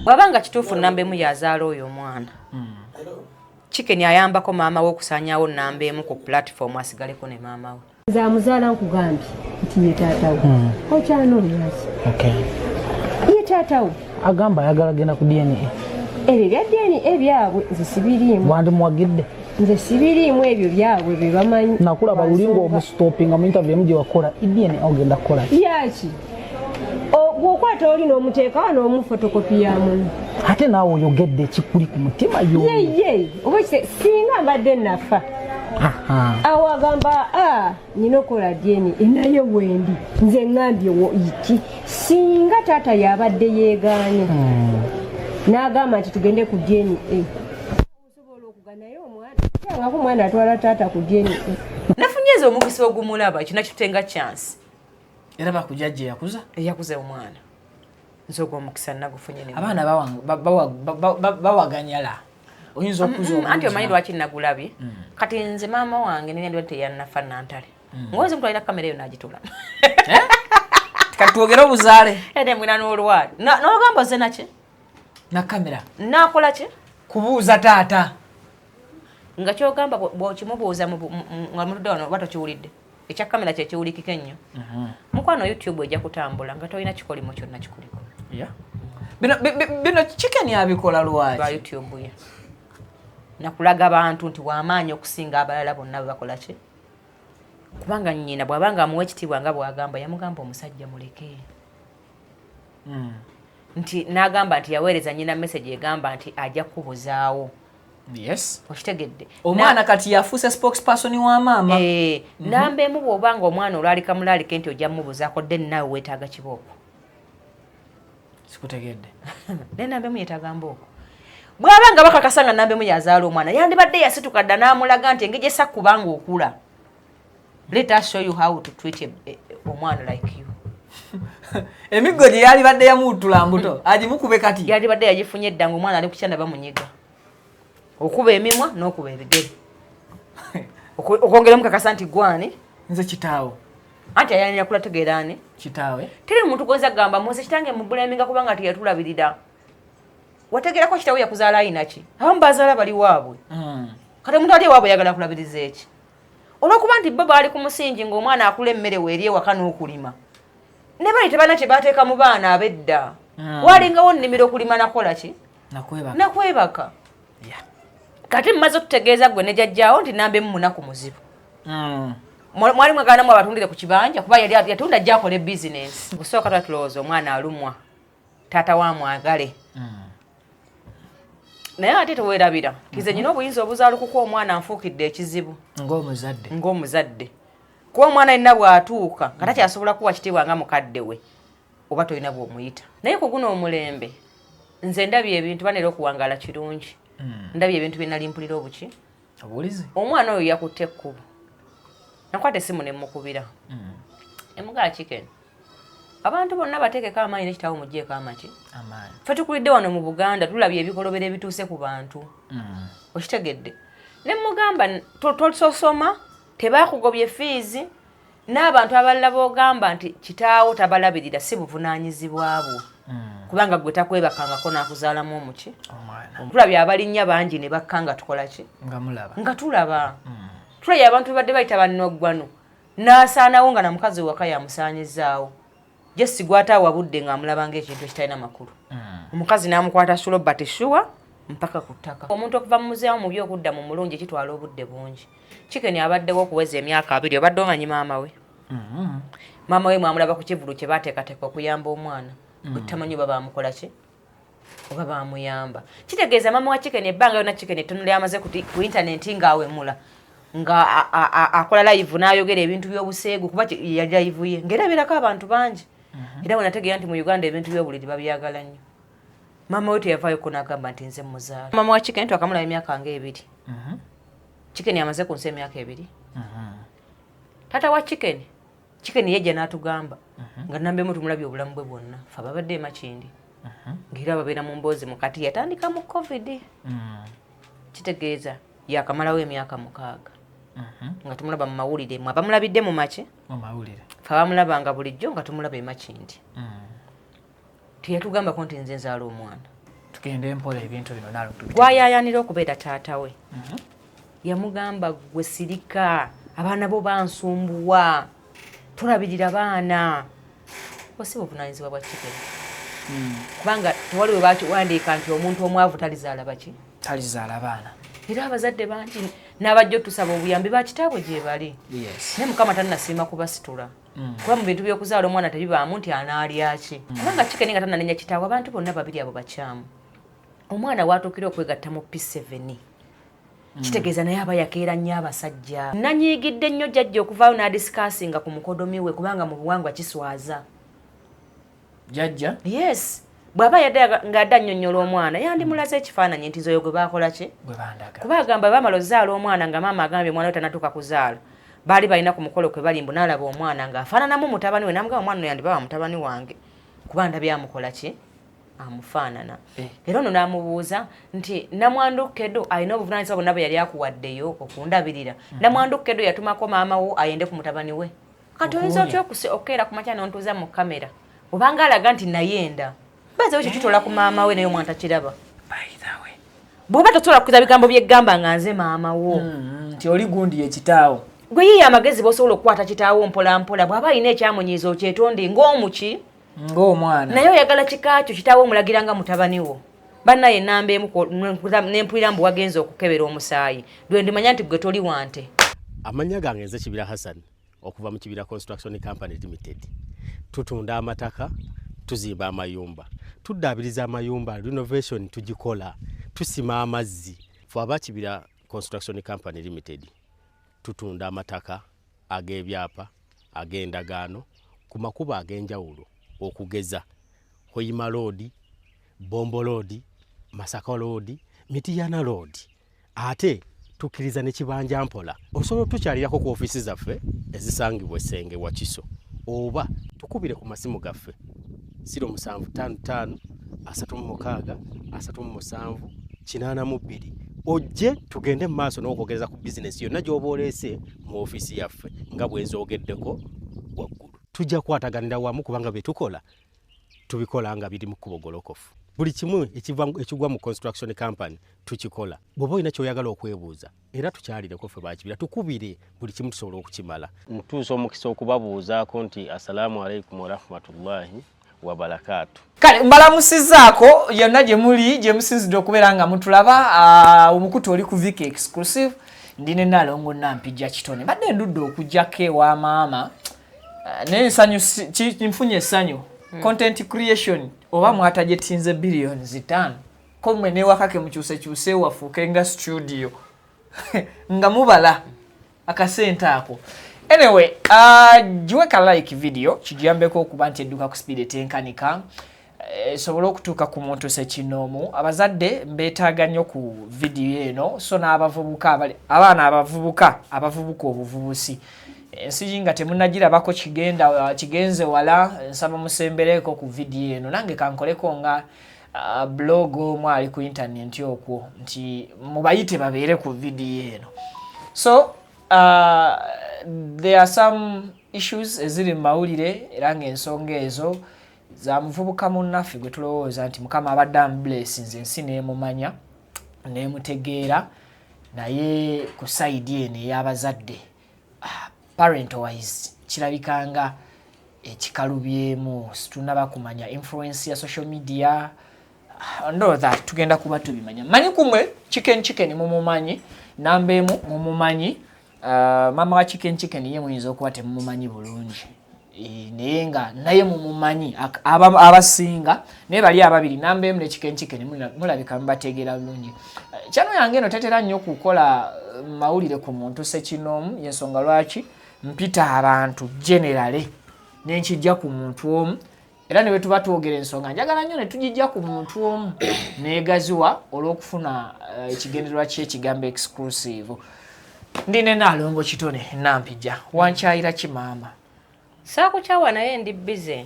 Bwabanga kituufu nnamba emu yazaala oyo omwana. Chicken ayambako maama we okusaanyaawo nnamba emu ku platform asigaleko ne maama we. Nze amuzaala nkugambye nti ye taata we. Okyanoonyaki? Ye taata we. Agamba ayagala genda ku DNA. Ebyo bya DNA byabwe nze sibiriimu. Wandimuwagidde? Nze sibiriimu ebyo byabwe bye bamanyi. Nakulaba lulingo omusitopinga mu interview emu gye wakola DNA ogenda kukola. Yaki? Bw'okwata oli n'omuteeka n'omufotokopi ya muno. Ate naawe oyogedde ekikuli ku mutima yo. Ye oba singa mbadde nafa. Awo agamba nina okola DNA naye wendi nze ngambye iki singa taata yabadde yeegaanye n'agamba nti tugende ku DNA osobola okuganayo omwana atwala taata ku DNA. Nafunyeeza omugisa ogumulaba ekyo nakitutenga chance. Era bakujjajja yakuza? Yakuza omwana. Nze ogw'omukisa nagufunye ne. Abaana bawaganyala. Oyinza okuza omwana. Anti omanyi lwaki nagulabye? Kati nze maama wange ne ndwadde yannafa Nantale. Ngoze mtu alina kamera eyo n'agitula. Kati twogere obuzaale. Ede mwina n'olwali. N'ogamba ze naki? Na kamera. Nakola ki? Kubuuza taata. Nga kyogamba bw'okimubuuza nga mutudde wano oba tokiwulidde. Ekya kamera kye kiwulikika ennyo. Mukwano YouTube ejja kutambula nga tolina kikolimo kyonna kikuliko. Bino Chicken yabikola lwaki? Ba YouTube ye. Nakulaga abantu nti wamaanyi okusinga abalala bonna bakola ki? Kubanga nnyina bw'abanga amuwa ekitiibwa nga bw'agamba yamugamba omusajja muleke. Nti n'agamba nti yaweereza nnyina message egamba nti ajja kubuzaawo. Yes. Okitegedde. Omwana kati yafuuse spokesperson wa maama. Namba emu bw'obanga omwana olwalika mulaalike nti ojja mubuzaako dde naawe weetaaga kibooko. Sikutegedde. Ne namba emu yeetaaga mbooko. Bw'abanga bakakasa nga namba emu yazaala omwana yandibadde yasituka dda n'amulaga nti engeri essa kubanga okula. Let us show you how to treat omwana like you. Emiggo gye yalibadde yamuutula mbuto agimukube kati. Yalibadde yagifunye dda ng'omwana ali ku kyanda bamunyiga. Okuba emimwa n'okuba ebigere. Okwongera mukakasa nti gwani nze kitaawo. Anti ayanira kula tegeerane. Kitaawe. Teri muntu goza gamba Mose kitange mu buleminga kubanga tiyatulabirira. Wategeerako kitaawo yakuzaala ayina ki? Abamu bazaala bali waabwe. Kati omuntu ali waabwe yagala kulabiriza eki. Olw'okuba nti baba ali ku musingi ng'omwana akula emmere weeri ewaka n'okulima. Ne bali tebana kye baateeka mu baana ab'edda. Waalingawo nnimiro okulima nakola ki? Nakwebaka. Kati mmaze okutegeeza gwe ne jjajjaawo nti namba emu munaku muzibu. Mwali mwagala mu abatundire ku kibanja kuba yali yatunda ajja akola bizinesi. Busooka twatulowooza omwana alumwa. Taata wa mwagale. Naye ate teweerabira. Kize nyina obuyinza obuzaalukuka omwana nfuukidde ekizibu. Ng'omuzadde. Kuba omwana yenna bw'atuuka nga takyasobola kuwa kitiibwa nga mukadde we. Oba tolina bw'omuyita. Naye ku guno omulembe nze ndabye ebintu banera okuwangaala kirungi. Ndabye ebintu bye nali mpulira obuki. Obulize. Omwana oyo yakutte ekkubo. Nakwata essimu ne mukubira. Emugala Chicken. Abantu bonna bateekeko amaanyi n'ekitaawo muggyeko amaki. Amaanyi. Ffe tukulidde wano mu Buganda tulabye ebikolobero ebituuse ku bantu. Okitegedde. Ne mugamba tosoma tebaakugobye fees n'abantu abalala boogamba nti kitaawo tabalabirira si buvunaanyizibwa bwo. Kubanga gwe takwebakangako n'akuzaalamu omuki. Tulabye abalinnya bangi ne bakka nga tukola ki? Nga tulaba. Tulabye abantu badde bayita bannoggwano. N'asaanawo nga na mukazi waka yamusaanyizaawo. Jesi gwataawa budde ng'amulaba ng'ekintu ekitalina makulu. Omukazi n'amukwata Robert Shua mpaka ku ttaka. Omuntu okuva mu muzeewo mu by'okudda mu mulungi kitwala obudde bungi. Chicken abaddewo okuweza emyaka 2 obadde omanyi maama we. Maama we mwamulaba ku kivulu kye baateekateeka okuyamba omwana. Butamanyi baba amukola ki? Oba baamuyamba. Kitegeeza maama wa Chicken ebbanga yonna Chicken ettono lyamaze ku internet ng'awemula. Nga akola live n'ayogera ebintu by'obuseegu kuba yali live ye. Ng'erabirako abantu bangi. Era bwe nategeera nti mu Uganda ebintu by'obuliri babyagala nnyo. Maama we teyavaayo n'agamba nti nze muzaala. Maama wa Chicken twakamulaba emyaka nga 2. Chicken yamaze ku nsi emyaka 2. Taata wa Chicken yejja n'atugamba nga namba emu tumulabye obulamu bwe bwonna. Ffe ababadde Makindi. Ng'era babeera mu mboozi mu kati yatandika mu COVID. Kitegeeza yakamalawo emyaka 6. Nga tumulaba mu mawulire mwe abamulabidde mu maki? Mu mawulire. Ffe abamulabanga bulijjo nga tumulaba Makindi. Teyatugambako nti nze nzaala omwana. tugende mpola ebintu bino nalo gwayayanira okubeera taata we yamugamba gwe sirika abaana bo bansumbuwa tulabirira baana osiba obunaanyizibwa bwa Chikere kubanga tewali we bakiwandiika nti omuntu omwavu talizaala baki talizaala baana era abazadde bangi n'abajja otusaba obuyambi bakitaabwe gye bali naye mukama tannasiima kubasitula kuba mu bintu by'okuzaala omwana tebibaamu nti anaalya ki kubanga Chikere nga tannanenya kitaawe abantu bonna babiri abo bakyamu omwana watuukira okwegatta mu P7 kitegeeza naye aba yakeera nnyo abasajja nanyiigidde nnyo jjajja okuvaayo n'adisikasinga ku mukodomi we kubanga mu buwangwa kiswaza jjajja yes bw'aba yadda ng'adda annyonnyola omwana yandimulaze ekifaananyi nti zoyo gwe baakola ki gwe bandaga kuba agamba baamala ozaala omwana nga maama agambye omwana we tannatuuka kuzaala baali balina ku mukolo kwe balimbu n'alaba omwana ng'afaananamu mutabani we n'amugamba omwana no yandibaba mutabani wange kuba ndabye amukola ki amufaanana era ono n'amubuuza nti namwandukedo alina obuvunaanyizibwa bonna bwe yali akuwaddeyo okundabirira namwandukedo yatumako maama wo ayende ku mutabani we kati oyinza otya okukeera ku makya n'ontuuza mu kamera obanga alaga nti nayenda baza ekyo kitola ku maama we naye omwana takiraba bw'oba tosobola kukuza bigambo byeggamba nga nze maama wo nti oli gundi ekitaawo gwe yiye amagezi b'osobola okukwata kitaawo mpolampola bw'aba alina ekyamunyiiza okyetonde ng'omuki ng'omwana naye oyagala kikaakyo kitaawo omulagira nga mutabani wo bannaye ennamba emu nempulira mbu wagenza okukebera omusaayi lwe ndimanya nti gwe toli wante. Amanya gange nze Kibira Hassan okuva mu Kibira Construction Company Limited. Tutunda amataka, tuzimba amayumba, tuddaabiriza amayumba, renovation tugikola, tusima amazzi. Fwe aba Kibira Construction Company Limited tutunda amataka ag'ebyapa ag'endagaano ku makubo ag'enjawulo okugeza Hoima Road, Bombo Road, Masaka Road, Mitiyana Road. Ate tukiriza ne Kibanja Mpola. Osobola tukyalirako ku office zaffe ezisangibwa Senge wa Kiso. Oba tukubire ku masimu gaffe 0755 36 37 82. Ojje tugende mu maaso n'okwogereza ku business yonna gy'oba oleese mu office yaffe nga bw'enzoogeddeko waggulu. Tujja kwataganira wamu kubanga bye tukola tubikola nga biri mu kubogolokofu. Buli kimu ekigwa mu construction company tukikola. Bw'oba olina ky'oyagala okwebuuza era tukyalireko ffe ba Kibira tukubire buli kimu tusobola okukimala. Ntuusa omukisa okubabuuzaako nti assalamu alaikum wa rahmatullahi wa barakatuh. Kale mbalamusizaako yonna gye muli gye musinzidde okubeera nga mutulaba omukutu oli ku Viki Exclusive ndine Nalongo Nampijja Kitone. Badde ndudde okujjako ewa maama n'ensanyu nfunye essanyu content creation oba mwatajetinze billions 5 komwe ne wakake mukyuse wafuuke nga studio nga mubala akasente ako. Anyway, jiweka like video kijambeko okuba nti edduka ku speed etenkanika sobola okutuuka ku muntu sekinomu. Abazadde mbeetaaga nnyo ku video eno so n'abavubuka abaana abavubuka obuvubusi ensi nga temunnagirabako kigenze wala nsaba musembereko ku video eno nange kankoleko nga blog mwali ku internet okwo nti mubayite babeere ku video eno. So there are some issues eziri mawulire era ng'ensonga ezo za muvubuka munnaffe gwe tulowooza nti Mukama abadde amublessinze ensi n'emumanya n'emutegeera naye ku side eno ey'abazadde parent wise kirabikanga ekikalubyemu tunaba kumanya influence ya social media ndo that tugenda kuba tubimanya. Manyi kumwe chicken mumumanyi nambemu mumumanyi mama wa chicken ye muyinza okuba temumumanyi bulungi naye nga naye mumumanyi abasinga naye bali ababiri nambemu ne chicken mulabika mbategeera bulungi. Kyano yange eno tetera nnyo kukola mawulire ku muntu sekinomu yensonga lwaki mpita abantu generally nenkijja ku muntu omu era ne wetuba twogera ensonga njagala nnyo ne tugijja ku muntu omu neegaziwa olw'okufuna ekigendererwa ky'ekigambo exclusive. Ndine Nalongo Kitone Nampijja wankyayira kimaama saakukyawa naye ndi bize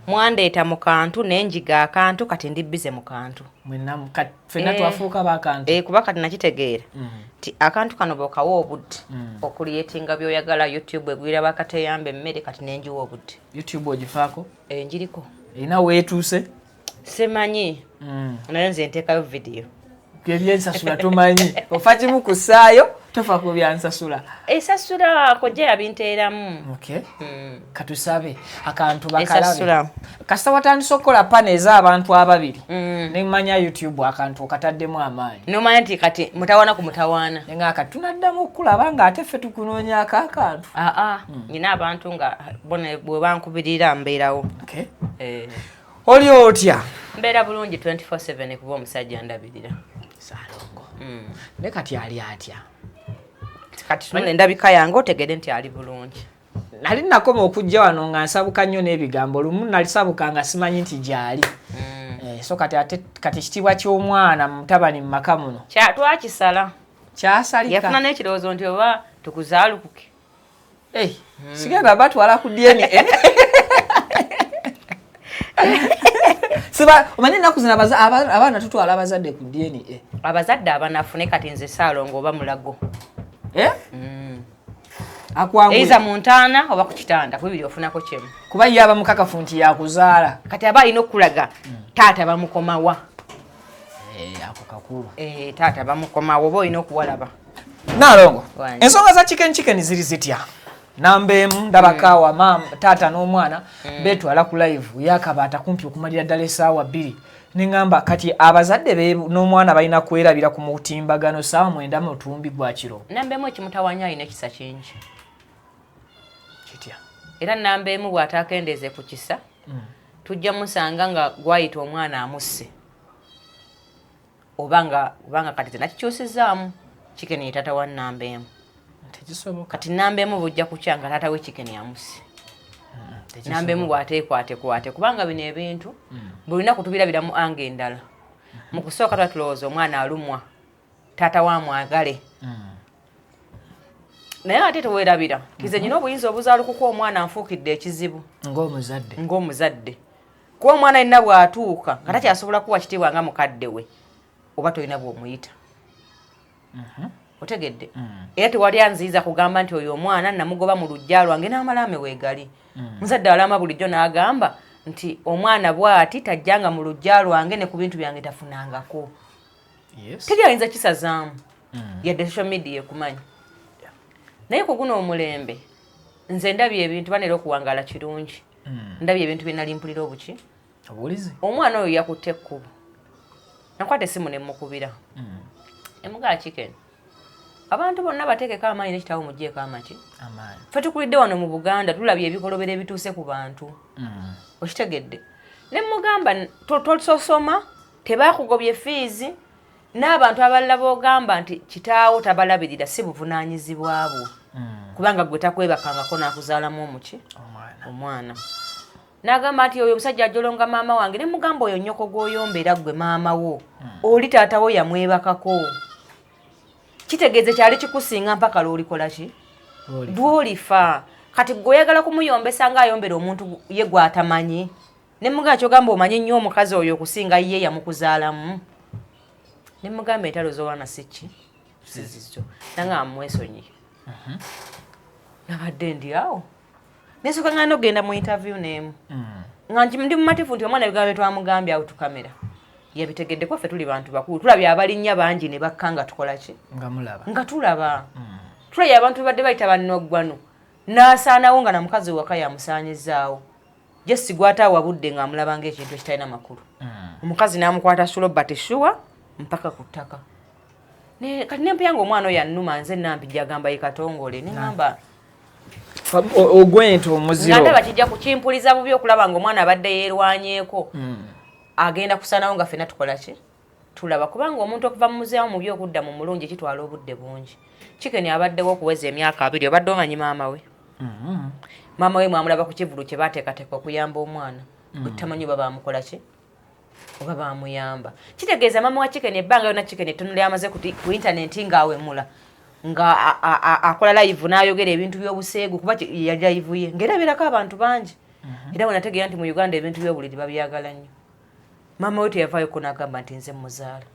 mwandeeta mu kantu nenjiga akantu kati ndi bize mu kantu mwenna ffenna twafuuka b'akantu kuba kati nakitegeera ti akantu kano bw'okawa obudde okuliyetinga by'oyagala YouTube egwira bakateyamba emmere kati nenjiwa obudde. YouTube ogifaako njiriko erina weetuuse Simanyi. Naye nze nteekayo video. Byensasula tumanyi. Ofa kimu kusaayo tofa ku byansasula. Esasula kojja yabinteeramu. Okay. Katusabe akantu bakalabe. Esasula. Kasita watandise okukola pane ez'abantu ababiri. Ne mmanya YouTube akantu okataddemu amaanyi. Nomanya nti kati mutawaana ku mutawaana. Nga kati tunaddamu okulaba nga ate ffe tukunoonya akantu. Nina abantu nga bone bwe bankubirira mbeerawo. Okay. Oli otya? Mbeera bulungi 24/7 kuba omusajja ndabirira. Salongo. Ne kati ali atya? Kati tunule ndabika yange otegede nti ali bulungi. Nali nakoma okujja wano nga nsabuka nnyo n'ebigambo lumu nalisabuka nga simanyi nti gyali. So kati kitibwa ky'omwana mutabani mu maka muno. Twakisala. Kyasalika. Yafuna n'ekirowoozo nti oba tukuzaalukuke. Sigenda batwala ku DNA. Siba omanyi ennaku zino abaana tutwala abazadde ku DNA. Abazadde abanafune kati nze Saalongo oba Mulago. Akwangula. Eiza mu ntaana oba ku kitanda kubibiri ofunako kyemu. Kuba yaba mukakafu nti yakuzaala. Kati aba alina okulaga taata bamukomawa. Ako kakulu. Taata bamukomawa oba olina okuwalaba. Nalongo. Ensonga za chicken ziri zitya. Nambemu ndabakawa mama tata n'omwana betwala ku live yakabaata kumpi okumalira ddala essaawa 2 ningamba kati abazadde be n'omwana balina kwerabira ku mutimbagano saawa 9 mu tumbi gwa kiro. Nambemu ekimutawanya alina ekisa kingi. Kitya. Era nambemu bw'atakendeeze ku kisa tujja musanga nga gwayita omwana amusse. Obanga kati nakikyusizaamu chicken yetata wa nambemu. Kati nambemu bujja kukyanga tata we chicken yamusi. Nambemu bwateekwate kubanga bino ebintu bulina kutubirabiramu ange endala. Mu kusooka twatulowooza omwana alumwa tata wa mwagale. Naye ate teweerabira kize nyina obuyinza obuzaalukuko omwana nfuukidde ekizibu ng'omuzadde. Kuba omwana alina bw'atuuka nga takyasobola kuwa kitiibwa nga mukadde we oba tolina bw'omuyita. Otegedde. Era tewali anziiza kugamba nti oyo omwana namugoba mu lujja lwange n'amalaame weegali. Muzadde alama bulijjo n'agamba nti omwana bw'ati tajjanga mu lujja lwange ne ku bintu byange tafunangako. Teri ayinza kisazaamu yadde social media ekumanyi. Naye ku guno omulembe nze ndabye ebintu banera okuwangala kirungi. Ndabye ebintu bye nali mpulira obuki. Omwana oyo yakutte ekkubo. Nakwata essimu ne mmukubira. Emugaa chicken. Abantu bonna bateekeko amaanyi n'ekitabo muggyeko amaki. Ffe tukulidde wano mu Buganda tulabye ebikolobero ebituuse ku bantu. Okitegedde. Ne mugamba tososoma tebaakugobye fees n'abantu abalala boogamba nti kitaawo tabalabirira si buvunaanyizibwa bwo. Kubanga gwe takwebakangako n'akuzaalamu omuki omwana. N'agamba nti oyo omusajja ajolonga maama wange ne mugamba oyo nnyoko gw'oyombeera gwe maama wo oli taata wo yamwebakako. Kitegeeze kyali kikusinga mpaka lwolikola ki? Lwolifa. Kati gwe oyagala kumuyombesa ng'ayombera omuntu ye gw'atamanyi. Ne mugamba kyogamba omanyi nnyo omukazi oyo okusinga ye yamukuzaalamu. Ne mugamba entalo z'owana siki? Sizizo. Nanga amwesonyi. Nabadde ndi awo. Nesooka ng'ano genda mu interview n'emu. Nga ndi mumatifu nti omwana ebigambo bye twamugambye awo tu kamera. Yabitegedde ko ffe tuli bantu bakulu. Tulabye abalinnya bangi ne bakkanga tukola ki? Nga tulaba. Tulabye abantu badde bayita bannoggwano. N'asaanawo nga na mukazi waka yamusaanyizaawo. Jesi gw'ataawa budde ng'amulaba ng'ekintu ekitalina makulu. Omukazi n'amukwata Robert Shua mpaka ku ttaka. Kati nempuyanga omwana oyo annuma nze nampijja agamba ye Katongole ne ngamba ogwento omuziro. Nga ndaba kijja kukimpuliza bubi okulaba ng'omwana abadde yeerwanyeeko. Agenda kusanawo nga ffenna tukola ki? Tulaba kubanga omuntu okuva mu muzeewo mubi okudda mu mulungi kitwala obudde bungi. Chicken abaddewo okuweza emyaka 2 obadde omanyi maama we. Maama we mwamulaba ku kivulu kye baateekateeka okuyamba omwana. Tamanyi baba bamukola ki? Oba baamuyamba. Kitegeeza maama wa Chicken ebbanga yonna Chicken ettono lyamaze ku internet ng'awemula. Nga akola live n'ayogera ebintu by'obuseegu kuba yali live ye. Ng'erabirako abantu bangi. Era we nategeera nti mu Uganda ebintu by'obuliri babyagala nnyo. Maama we teyavaayo n'agamba nti nze muzaala.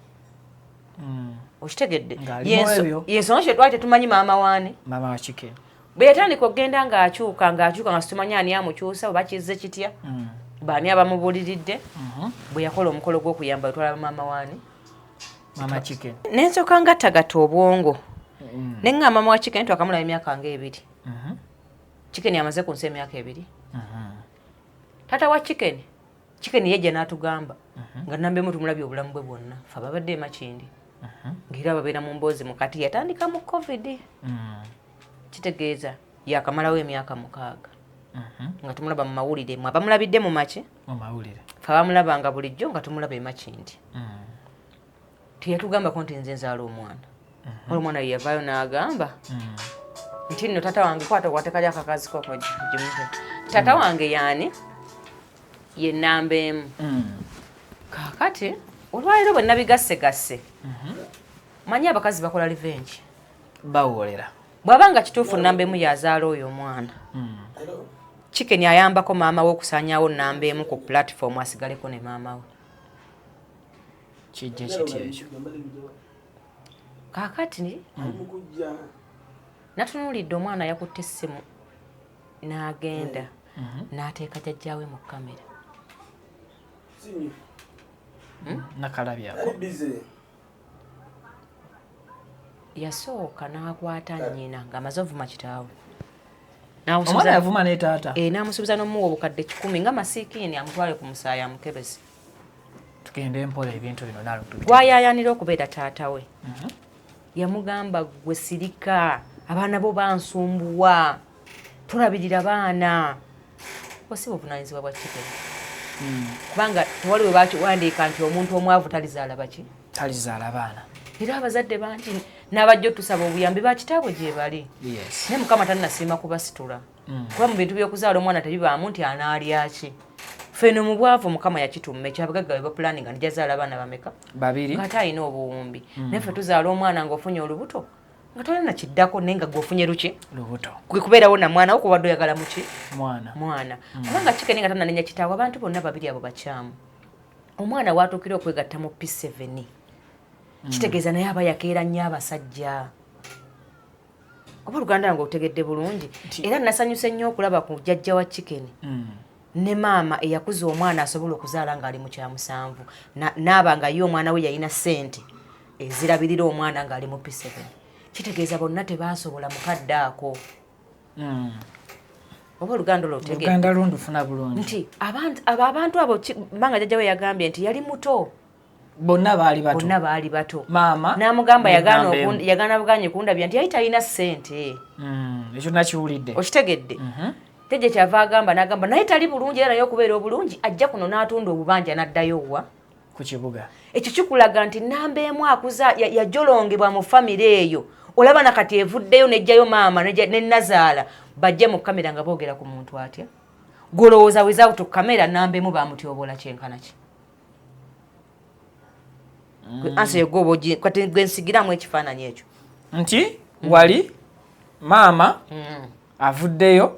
Okitegedde? Yensonga kye twali tetumanyi maama waani? Maama wa Chicken. Bwe yatandika okugenda ng'akyuka nga situmanyi ani amukyusa oba kizze kitya. baani abamubuliridde bwe yakola omukolo gw'okuyamba etwala maama waani mama chicken n'ensooka ngattagatta obwongo ne nga maama wa chicken twakamulaba emyaka nga 2 chicken yamaze ku nsi emyaka 2 taata wa chicken yejja n'atugamba nga Nambemu tumulabye obulamu bwe bwonna fe babadde emakindi ng'era babeera mu mboozi mukati yatandika mu covid kitegeeza yakamalawo emyaka 6 nga tumulaba mu mawulire mwe abamulabidde mu make fe abamulabanga bulijjo nga tumulaba emakindi teyatugambako nti nze nzaala omwana olwomwana ye yavaayo n'agamba nti nno taata wange kwata kwateka akakazi koko gimuhe taata wange yaani ye Nambemu kaakati olwaliro bwe nabigasse manyi abakazi bakola revenge bawolera bw'abanga kituufu Nambemu yazaala oyo omwana chicken ayambako maama we okusaanyawo Nambemu ku platform asigaleko ne maama we kijja kitya ekyo kaakati natunuulidde omwana yakutte essimu n'agenda n'ateeka jjajjaawe mu kamera nakalabyako yasooka n'akwata nnyina ng'amaze ovuma kitaawe omwana yavuma ne taata n'amusuubiza n'omuwa obukadde 10 nga masiikiini amutwale ku musaayi amukebezi tugende mpola ebintu bino gwayaayanira okubeera taata we yamugamba gwe sirika abaana bo bansumbuwa tulabirira baana osi buvunaanyizibwa bwa Chicken kubanga tewali we bakiwandiika nti omuntu omwavu talizaala baki talizaala baana era abazadde bangi n'abajja otusaba obuyambi bakitaabwe gye bali naye Mukama tannasiima kubasitula kuba mu bintu by'okuzaala omwana tebibaamu nti anaalya ki feno mu bwavu Mukama yakitumme ekyabagagga we bapulaninga nti jazaala abaana bameka 2 ng'ate alina obuwumbi naye ffe tuzaala omwana ng'ofunye olubuto nga tolina kiddako naye nga gweofunye luki lubuto kwe kubeerawo na mwana wo kubadde oyagala muki mwana kubanga Chicken nga tananenya kitaawe abantu bonna babiri abo bakyamu omwana waatuukira okwegatta mu P7 kitegeeza naye aba yakeera nnyo abasajja oba Luganda nga otegedde bulungi era nasanyuse nnyo okulaba ku jjajja wa Chicken ne maama eyakuza omwana asobola okuzaala ng'ali mu kya 7 n'aba nga ye omwana we yalina ssente ezirabirira omwana ng'ali mu P7 kitegeeza bonna tebasobola mukadde ako oba Oluganda Luganda lundufuna bulungi nti abantu abo mbanga jjajja we yagambye nti yali muto bonna baali bato maama n'amugamba yagaana buganye kundabya nti yali talina ssente ekyo nakiwulidde okitegedde tejje kyava agamba n'agamba naye tali bulungi era naye okubeera obulungi ajja kuno n'atunda obubanja n'addayo wa ku kibuga ekyo kikulaga nti Nambemu akuza yajolongebwa mu famire eyo olaba nakati evuddeyo nejjayo maama ne Nazaala bajje mu kamera nga boogera ku muntu atya golowooza without kamera Nambemu bamutyobola kyenkana ki ansi yegoboji kati gwensigiramu ekifaananyi ekyo nti wali maama avuddeyo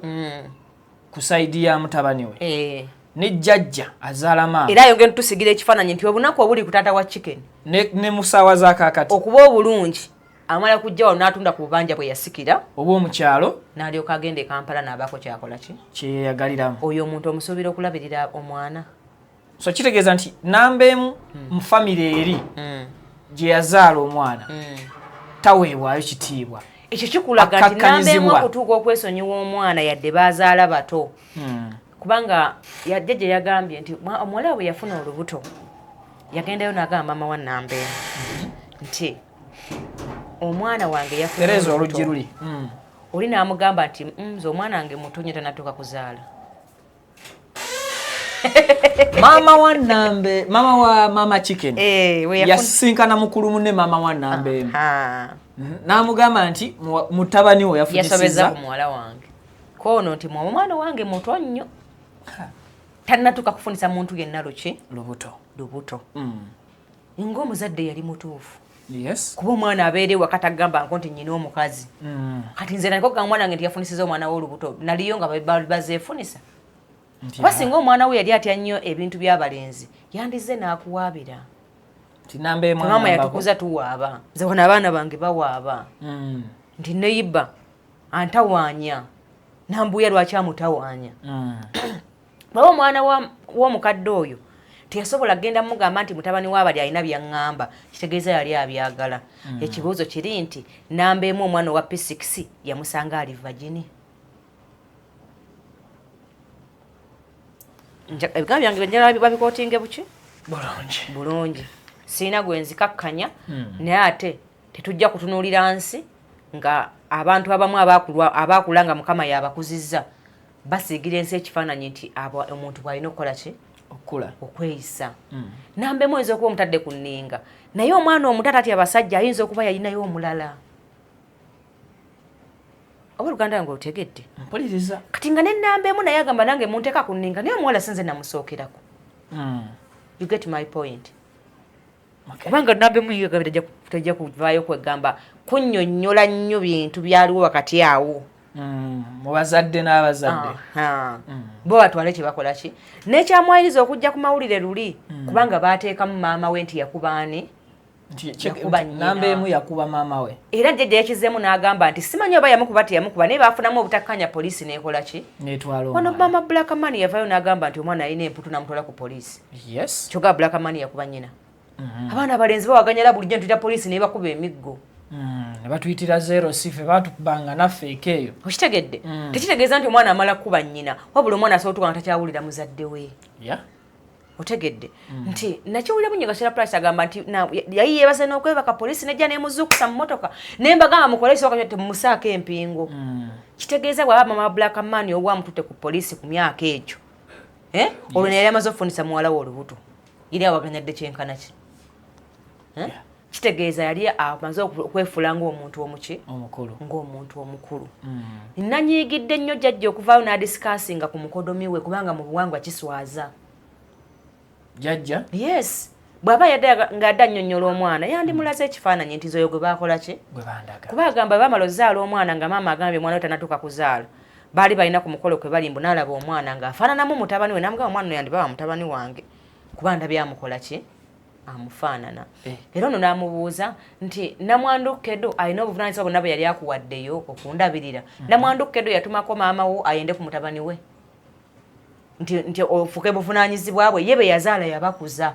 ku saidi ya mutabani we ne jjajja azaala maama era yongera tusigira ekifaananyi nti obunaku obuli ku taata wa Chicken ne musaawa za kaakati okuba obulungi amala kujja wano n'atunda ku bubanja bwe yasikira oba omukyalo n'alyoka agenda e Kampala n'abaako kyakola ki kyeyagaliramu oyo omuntu omusuubira okulabirira omwana so kitegeeza nti Nambemu mu famire eri gye yazaala omwana taweebwayo kitiibwa ekyo kikulaga nti Nambemu okutuuka okwesonyiwa omwana yadde bazaala bato kubanga jjajja yagambye nti omuwala bwe yafuna olubuto yagendayo n'agamba maama wa Nambemu nti omwana wange yafunaereeza oluggi luli oli n'amugamba nti nze omwana wange muto nnyo tanatuuka kuzaala maama wa maama Chicken yasisinkana mukulu munne maama wa Nambemu n'amugamba nti mutabani we yasobeza ku muwala wange koono nti omwana wange muto nnyo tanatuuka kufunisa muntu yenna lubuto ng'omuzadde yali mutuufu kuba omwana abeere wakati agamba nti nnyina omukazi kati nze naliko ga mwana wange nti yafunisiza omwana we olubuto naliyo nga bazeefunisa kuba singa omwana we yali atya nnyo ebintu by'abalenzi yandize n'akuwaabira maama yatukuza tuwaaba nze wano abaana bange bawaaba nti neyiba antawaanya nambuya lwaki amutawaanya baba omwana w'omukadde oyo teyasobola genda mugamba nti mutabani w'abali alina byaŋŋamba kitegeeza yali abyagala. Ekibuuzo kiri nti namba emu omwana owa P6 yamusanga ali vagini. Ebigambo byange benjala babikootinge buki? Bulungi. Siina gwenzikakkanya naye ate tetujja kutunuulira nsi nga abantu abamu abaakula nga Mukama yabakuzizza basiigira ensi ekifaananyi nti omuntu bw'alina okukola ki? Okweyisa. Namba emu oyinza okuba omutadde ku nninga naye omwana omuto atatya abasajja ayinza okuba yalinayo omulala. Oba Luganda yange otegedde? Mpuliriza. Kati nga n'ennamba emu naye agamba nange munteeka ku nninga naye omuwala sinze namusookerako. You get my point? Kubanga namba emu yegabira tajja kuvaayo kwegamba kunnyonnyola nnyo bintu byaliwo wakati awo. Mu bazadde n'abazadde. Bo batwale kye bakola ki? N'ekyamwayiriza okujja ku mawulire luli kubanga baateekamu maama we nti yakubaani. Namba emu yakuba maama we. Era jjajja yakizeemu n'agamba nti simanyi oba yamukuba teyamukuba naye baafunamu obutakkanya poliisi n'ekola ki? N'etwala wano maama Black Money yavaayo n'agamba nti omwana alina emputu n'amutwala ku poliisi. Yes. Kyokka Black Money yakuba nnyina. Abaana abalenzi bawaganyala bulijjo ntuyita poliisi ne bakuba emiggo. Ne batuyitira zero sife batukubanga naffe eyo. Okitegedde? Tekitegeeza nti omwana amala kuba nnyina wabula omwana asobola nga takyawulira muzadde we. Otegedde nti nakiwulira Bunyiga Shera Price agamba nti yali yeebaza n'okwebaka poliisi nejja n'emuzuukusa mu mmotoka naye mbagamba mukolesi wakanywa temusaako empingo. Kitegeeza bw'aba maama Black Money obwamututte ku poliisi ku myaka egyo olwo ne yali amaze okufundisa muwala we olubuto yali awaganyadde kyenkana ki? Kitegeeza yali amaze okwefuula ng'omuntu ng'omuntu omukulu. Nanyiigidde nnyo jjajja okuvaayo n'adisikasinga ku mukodomi we kubanga mu buwangwa kiswaza. Jjajja? Yes. Bw'aba ng'adda annyonnyola omwana yandimulaze ekifaananyi nti nzoyo gwe baakola ki? Gwe bandaga. Kuba agamba baamala ozaala omwana nga maama agambye omwana we tannatuuka kuzaala. Baali balina ku mukolo kwe balimbu n'alaba omwana ng'afaananamu mutabani we n'amugamba omwana yandibaba mutabani wange kuba ndabye amukola ki? Amufaanana. Era ono n'amubuuza nti Namwandukkedo alina obuvunaanyizibwa bwonna bwe yali akuwaddeyo okundabirira. Namwandukkedo yatumako maama wo ayende ku mutabani we nti ofuke buvunaanyizibwa bwe ye be yazaala yabakuza.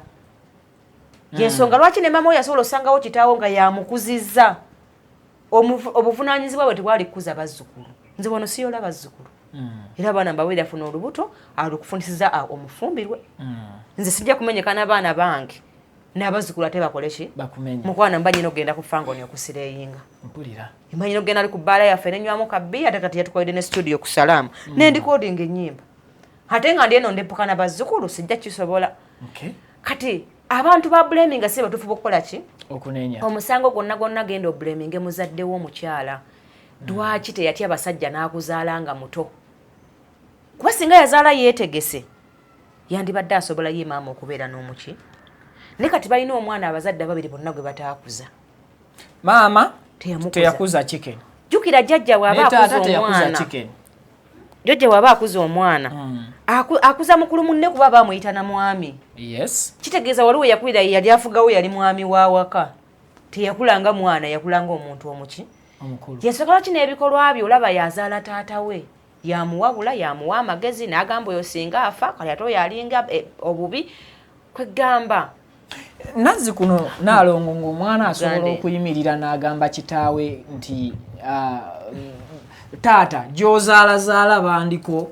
Yensonga lwaki ne maama we yasobola osangawo kitaawo nga yamukuzizza obuvunaanyizibwa bwe tebwali kukuza bazzukulu. Nze wano siyola bazzukulu. Era abaana mbaweera afuna olubuto alukufundisiza omufumbirwe. Nze sijja kumenyeka n'abaana bange n'abazzukulu ate bakole ki? Mukwana mba nyina okugenda ku fangoni okusireyinga. Mpulira. Mba nyina okugenda ali ku bbaala yaffe nenywamu kabbiya ate kati yatukoledde ne studio ku Salaamu n'endikodinga ennyimba. Ate nga ndi eno ndeppuka na bazzukulu sijja kisobola. Kati abantu ba blaminga si batufu okukola ki? Okunenya. Omusango gwonna genda oblaminge muzadde w'omukyala. Lwaki teyatya basajja n'akuzaala nga muto? Kuba singa yazaala yeetegese yandibadde asobola ye maama okubeera n'omuki. Ne kati balina omwana abazadde ababiri bonna gwe bataakuza. Maama teyakuza chicken. Jjukira jjajja bw'aba akuza omwana. Jjajja bw'aba akuza omwana. Akuza mukulu munne kuba baamuyita na mwami. Yes. Kitegeeza waliwo yakulira yali afugawo yali mwami wa waka. Teyakulanga mwana yakulanga omuntu omuki. Omukulu. Yensonga lwaki n'ebikolwa byo olaba yazaala taata we. Yamuwabula yamuwa amagezi n'agamba oyo singa afa kale ate oyo alinga obubi kwegamba. Nazi kuno naalongo ng'omwana asobola okuyimirira n'agamba kitaawe nti taata gy'ozaalazaala bandiko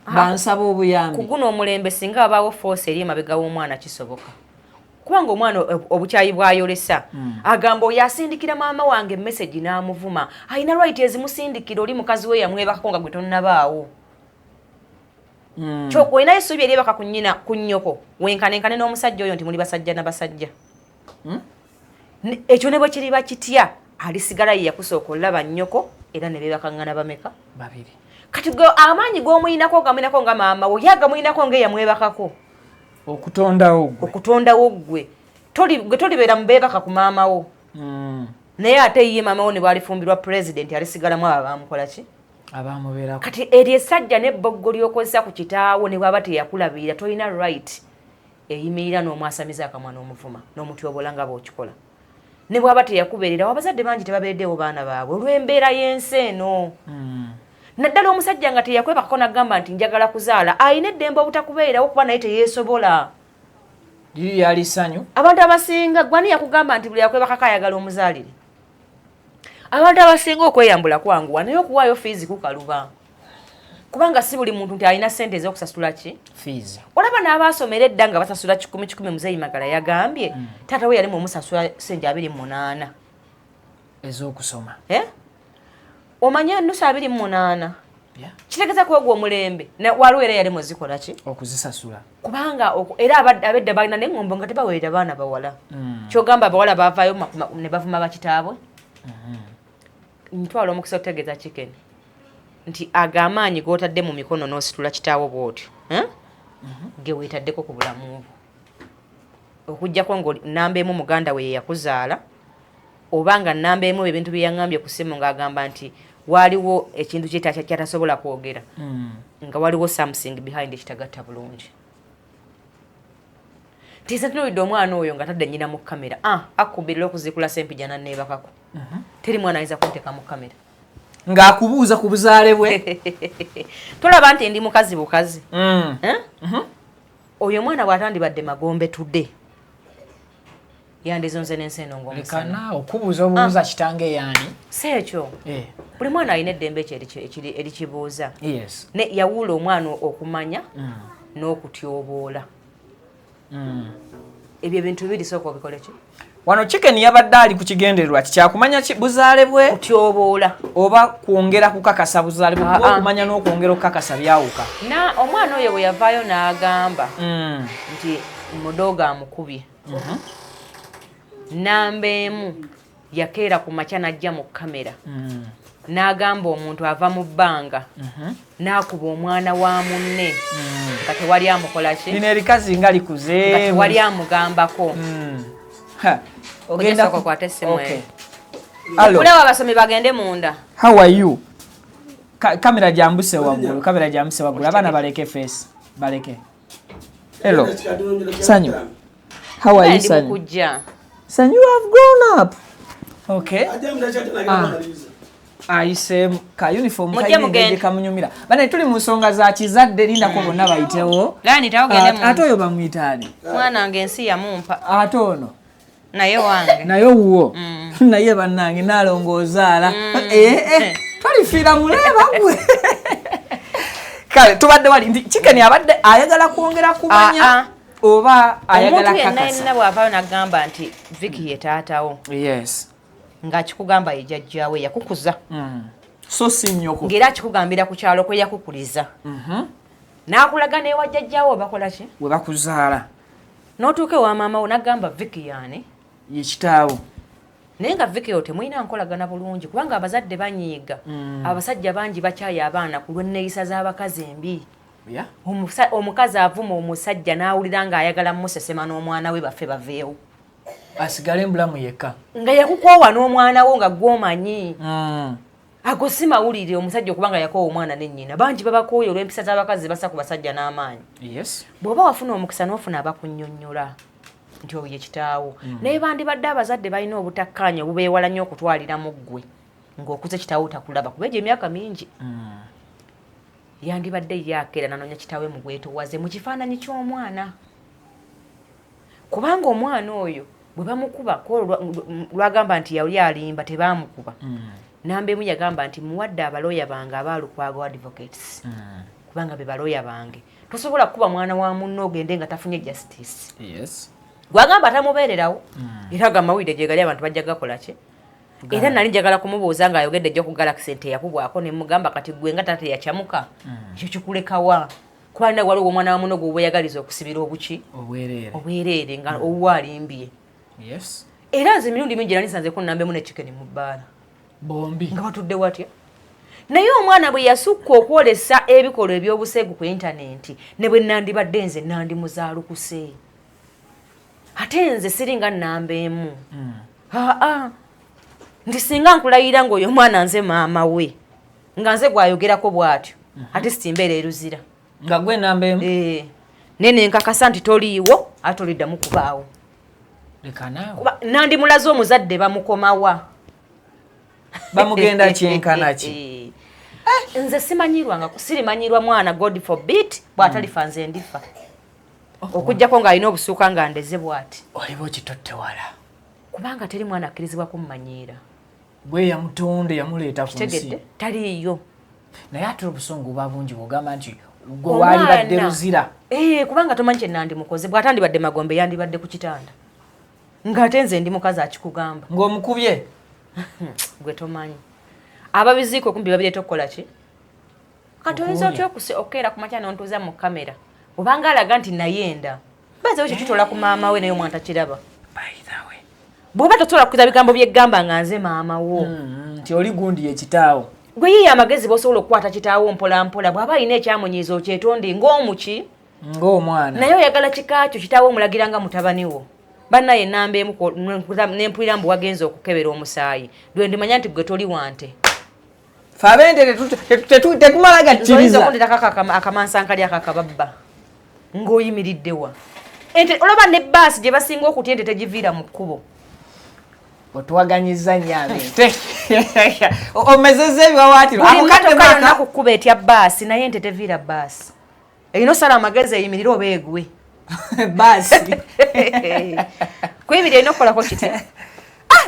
bansaba obuyambi. Ku guno omulembe singa wabaawo force eri emabega w'omwana kisoboka. Kubanga omwana obukyayi bw'ayolesa agamba oyo asindikira maama wange message n'amuvuma alina right ezimusindikira oli mukazi we yamwebakako nga gwe tonnabaawo. Kyokka olinayo essuubi eryebaka ku nnyina ku nnyoko wenkanenkane n'omusajja oyo nti muli basajja na basajja. Ekyo ne bwe kiriba kitya alisigala ye yakusooka olaba nnyoko era ne beebakaŋŋana bameka? Babiri. Kati amaanyi g'omuyinako gamuyinako nga maama we yagamuyinako ng'eyamwebakako. Okutondawo gwe tolibeera mu beebaka ku maama wo. Naye ate ye maama wo ne bwalifumbirwa pulezidenti alisigalamu abo baamukola ki? Abaamubeerako. Kati eryo essajja n'ebboggo ly'okozesa ku kitaawo ne bw'aba teyakulabirira tolina right eyimirira n'omwasamiza akamwa n'omuvuma n'omutyobola nga bw'okikola. Ne bw'aba teyakubeerera abazadde bangi tebabeereddewo baana baabwe olw'embeera y'ensi eno. naddala omusajja nga teyakwebakako nagamba nti njagala kuzaala ayina eddembe obutakubeerawo kuba naye teyeesobola liri yali ssanyu abantu abasinga gwani yakugamba nti buli yakwebakako ayagala omuzaalire abantu abasinga okweyambula kwanguwa naye okuwaayo fiizi kukaluba kubanga si buli muntu nti alina ssente ez'okusasula ki fiizi olaba n'abaasomera edda nga basasula 10 muzeeyi Magala yagambye taata we yalimu omusasula ssente 28 ez'okusoma omanye ennusu 28 kitegeeza kwegwa omulembe waliwo era yali muzikola ki okuzisasula kubanga era abedda balina n'eŋŋombo nga tebaweerera baana bawala kyogamba abawala bavaayo ne bavuma bakitaabwe ntwala omukisa otegeeza kikeni nti ag'amaanyi g'otadde mu mikono n'ositula kitaawo bw'otyo ge weetaddeko ku bulamu bwo okuggyako namba emu muganda we yakuzaala oba nga namba emu ebintu bye yaŋŋambye ku ssimu ng'agamba nti waliwo ekintu kyatasobola kwogera nga waliwo something behind ekitagatta bulungi tize tunuulidde omwana oyo nga tadde nnyina mu kamera akkubirira okuzikula sempija nanneebakako teri mwana ayinza kunteeka mu kamera ng'akubuuza ku buzaale bwe tolaba nti ndi mukazi bukazi oyo omwana bw'atandibadde magombe tudde yandizonze n'enseno ng'omusana okubuuza obuuza kitange yaani si ekyo buli mwana alina eddembe ekyo erikibuuza yawuula omwana okumanya n'okutyoboola ebyo ebintu bibiri sooka obikole ki wano chicken yabadde ali ku kigendererwa kikyakumanya buzaale bwe kutyoboola oba kwongera kukakasa buzaale bwe okumanya n'okwongera okukakasa byawuka omwana oyo bwe yavaayo n'agamba nti mudogo amukubye namba emu yakeera ku makya n'ajja mu kamera n'agamba omuntu ava mu bbanga n'akuba omwana wa munne nga tewali amukola ki lino erikazi nga likuze nga tewali amugambako ogenda kukwata essimu okulewa abasomi bagende munda how are you kamera jambuse waggulu abaana baleke face baleke hello sanyu how are you sanyu Son, you have grown up. Okay. Ayise ka uniform kayingeje kamunyumira. Bana tuli mu nsonga za kizadde linda ko bonna bayitewo. Gani tawogende mu. Ate oyo bamuyitani. Mwana wange ensi yamumpa. Ate ono. Naye wange. Naye wuwo. Naye bannange nalongoozaala. Twalifiira muleba gwe. Kale tubadde wali ndi chicken abadde ayagala kwongera kumanya. Oba ayagala kakasa. Omuntu yenna bw'avaayo n'agamba nti Vicky ye taatawo. Yes. Ng'akikugamba ye jjajjaawe yakukuza. So si nnyoko. Ng'era akikugambira ku kyalo kwe yakukuliza. N'akulaga n'ewa jjajjaawe bakola ki? We bakuzaala. N'otuuka ewa maama wo n'agamba Vicky yaani? Ye kitaawo. Naye nga Vicky yo temulina nkolagana bulungi kubanga abazadde banyiiga. Abasajja bangi bakyaya abaana ku lw'enneeyisa z'abakazi embi. Omukazi avuma omusajja n'awulira ng'ayagala musesema n'omwana we baffe baveewo asigale mbulamu yekka nga yakukoowa n'omwana wo nga gw'omanyi ago si mawulire omusajja okubanga yakoowa omwana n'ennyina bangi babakooya olw'empisa z'abakazi basa ku basajja n'amaanyi bw'oba wafuna omukisa n'ofuna abakunnyonnyola nti oyo ye kitaawo naye bandibadde abazadde balina obutakkaanya obubeewala nnyo okutwaliramu ggwe ng'okuze kitaawo takulaba kuba egyo emyaka mingi yandibadde yakeera nanoonya kitaawe mu bwetoowaze mu kifaananyi ky'omwana kubanga omwana oyo bwe bamukuba lwagamba nti yali alimba tebaamukuba namba emu yagamba nti muwadde abalooya bange abaalukwago advocates kubanga be balooya bange tosobola kukuba mwana wa munno ogende nga tafunye justice gwagamba tamubeererawo era gamawulire gye gali abantu bajja gakola ki era nali njagala kumubuuza ng'ayogedde ejjo ku Galaxy nti yakubwako ne mugamba kati gwe nga tate yakyamuka ekyo kikulekawa kuba nina waliwo omwana wa munogo obweyagaliza okusibira obuki obwereere nga owuwa alimbye era nze emirundi mingi era nisanzeku nnambemu ne chicken mu bbaala bombi nga batudde watya naye omwana bwe yasukka okwolesa ebikolwa eby'obusegu ku intaneti ne bwe nandibadde nze nandimuzaalukuse ate nze siringa nnamba emu nti singa nkulayira ng'oyo omwana nze maama we nga nze gwayogerako bw'atyo ate sitimbeera eruzira nga gwe namba emu nene nkakasa nti toliiwo ate toliddamu kubaawo lekanaawo nandimulaze omuzadde bamukomawa bamugenda kyenkana ki nze simanyirwanga sirimanyirwa mwana God forbid bw'atalifa nze ndifa okujjako ng'alina obusuuka nga ndeze bw'ati oliba okitotte wala kubanga teri mwana akkirizibwa kummanyiira bwe yamutonde yamuleeta ku nsi taliiyo naye ate obusungu buba bungi bw'ogamba nti gwe waali badde luzira kubanga tomanyi kye nandimukoze bw'atandibadde magombe yandibadde ku kitanda ng'ate nze ndi mukazi akikugamba ng'omukubye gwe tomanyi ababiziiko kumbi babireeta okukola ki kati oyinza otya okukeera ku makya n'ontuuza mu kamera obanga alaga nti nayenda bazewo kye tutola ku maama we naye omwana takiraba bw'oba tosobola kukuza bigambo byeggamba nga nze maama wo nti oli gundi ekitaawo gwe yiye amagezi b'osobola okukwata kitaawo mpola mpola bw'aba alina ekyamunyiiza okyetonde ng'omuki ng'omwana naye oyagala kikaakyo kitaawo omulagira nga mutabani wo bannaye ennamba emu n'empulira mbu wagenza okukebera omusaayi lwe ndimanya nti gwe toli wante fe abende tetumala gakkiriza okundetako akamansankali akakababba ng'oyimiriddewa ente olaba ne bbaasi gye basinga okutya ente tegiviira mu kkubo otuwaganyiza nnyo abente omezeza ebiwawaatiro amukadde yonna ku kkubo etya bbaasi naye ente teviira bbaasi erina osala amagezi eyimirire oba egwe baasi kweyimirira erina okukolako kiti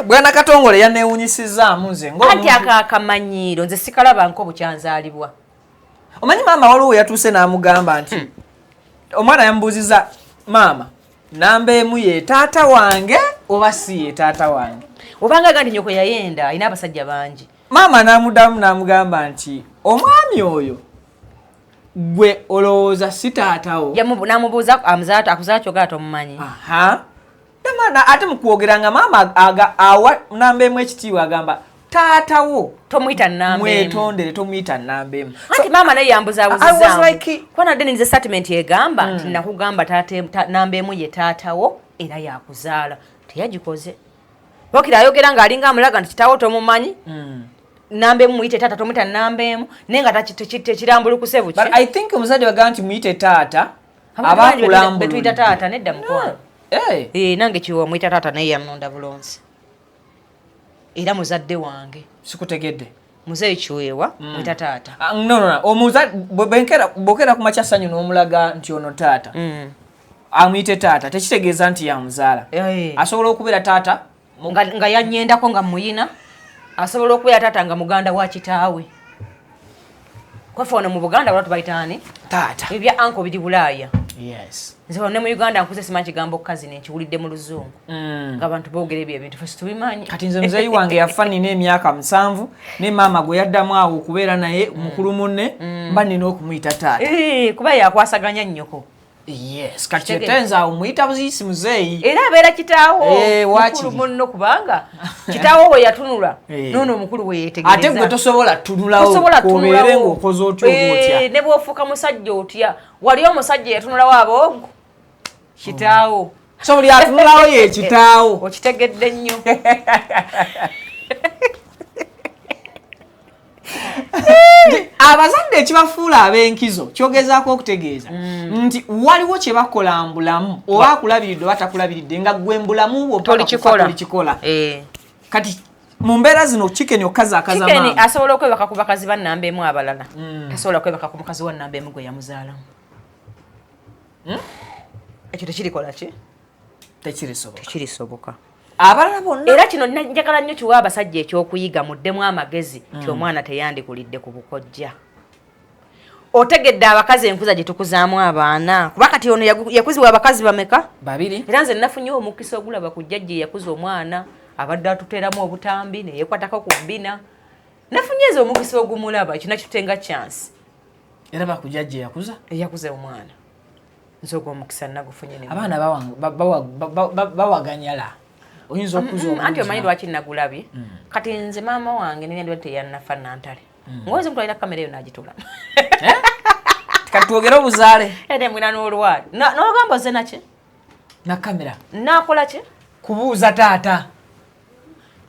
bwana Katongole yanewunyisizaamu nze anti akamanyiiro nze sikalabanko bukyanzaalibwa omanyi maama waliwo yatuuse n'amugamba nti omwana yamubuuziza maama namba emu ye taata wange oba si ye taata wange obanga gandi nyoko yayenda alina abasajja bangi maama n'amuddamu n'amugamba nti omwami oyo gwe olowooza si taatawo n'amubuuza akuzaala kyogala tomumanyi ate mukwogera nga maama awa namba emu ekitiibwa agamba taatawo tomuyita namba mwetondere tomuyita namba emu anti maama naye yambuzaabuzizaamu kuba nadde ninze statement egamba nti nakugamba namba emu ye taatawo era yakuzaala teyagikoze wakira ayogera ng'alinga amulaga nti kitaawo tomumanyi namba emu muyite taata tomuyita namba emu naye nga tekirambulukuse buki I think omuzadde bagamba nti muyite taata abakulambuludde betuyita taata nedda mukwano nange kiwa muyita taata naye yanonda bulonzi era muzadde wange sikutegedde muzeeyi kiweewa muyita taata bwokera ku makya ssanyu n'omulaga nti ono taata amuyite taata tekitegeeza nti yamuzaala asobola okubeera taata nga yanyendako nga muyina asobola okubeera taata nga muganda wa kitaawe kwafe ono mu buganda wala tubayitaani taata ebya anko biri bulaaya nze ne mu uganda nkuze simanyi kigambo kazi nenkiwulidde mu luzungu ng'abantu boogera ebyo ebintu fesi tubimanyi kati nze muzeeyi wange yafa nina emyaka 7 ne maama gwe yaddamu awo okubeera naye mukulu munne mba nina okumuyita taata kuba yakwasaganya nnyoko kati kyetenza awo muyita buziisi muzeeyi era abeera kitaawo mukulu munno kubanga kitaawo we yatunula noono omukulu we yeetegereza ate gwe tosobola tunulawo obeere ng'okoze otya oba ne bw'ofuuka musajja otya wali omusajja yatunulawo aboogo kitaawo so buli atunulawo ye kitaawo okitegedde nnyo abazadde ekibafuula ab'enkizo kyogezaako okutegeeza nti waliwo kye bakola mbulamu oba akulabiridde oba takulabiridde nga gwe mbulamu bwo tolikikola kati mu mbeera zino kikeni okukazakaza maama asobola okwebaka ku bakazi ba nnamba emu abalala tasobola kwebaka ku mukazi wa nnamba emu gwe yamuzaalamu ekyo tekirikola ki tekirisoboka abalala bonna era kino njagala nnyo kiwa abasajja ekyokuyiga muddemu amagezi ti omwana teyandikulidde ku bukojja otegedde abakazi enkuza gye tukuzaamu abaana kuba kati ono yakuzibwa abakazi bameka 2 era nze nafunye omukisa ogulaba ku jjajja yakuza omwana abadde atuteramu obutambi neyekwatako ku mbina nafunye eze omukisa ogumulaba ekyo nakitutenga chance era bakujjajja yakuza omwana nze ogwo omukisa nagufunye abaana bawaganyala oyinza okuza anti omanyi lwaki nagulabye kati nze maama wange nindi teyannafa nantale ngozi mutwalira kamera eyo nagitula kati twogere obuzaale ene mwina n'olwali n'ogamba oze naki na kamera nakola ki kubuuza taata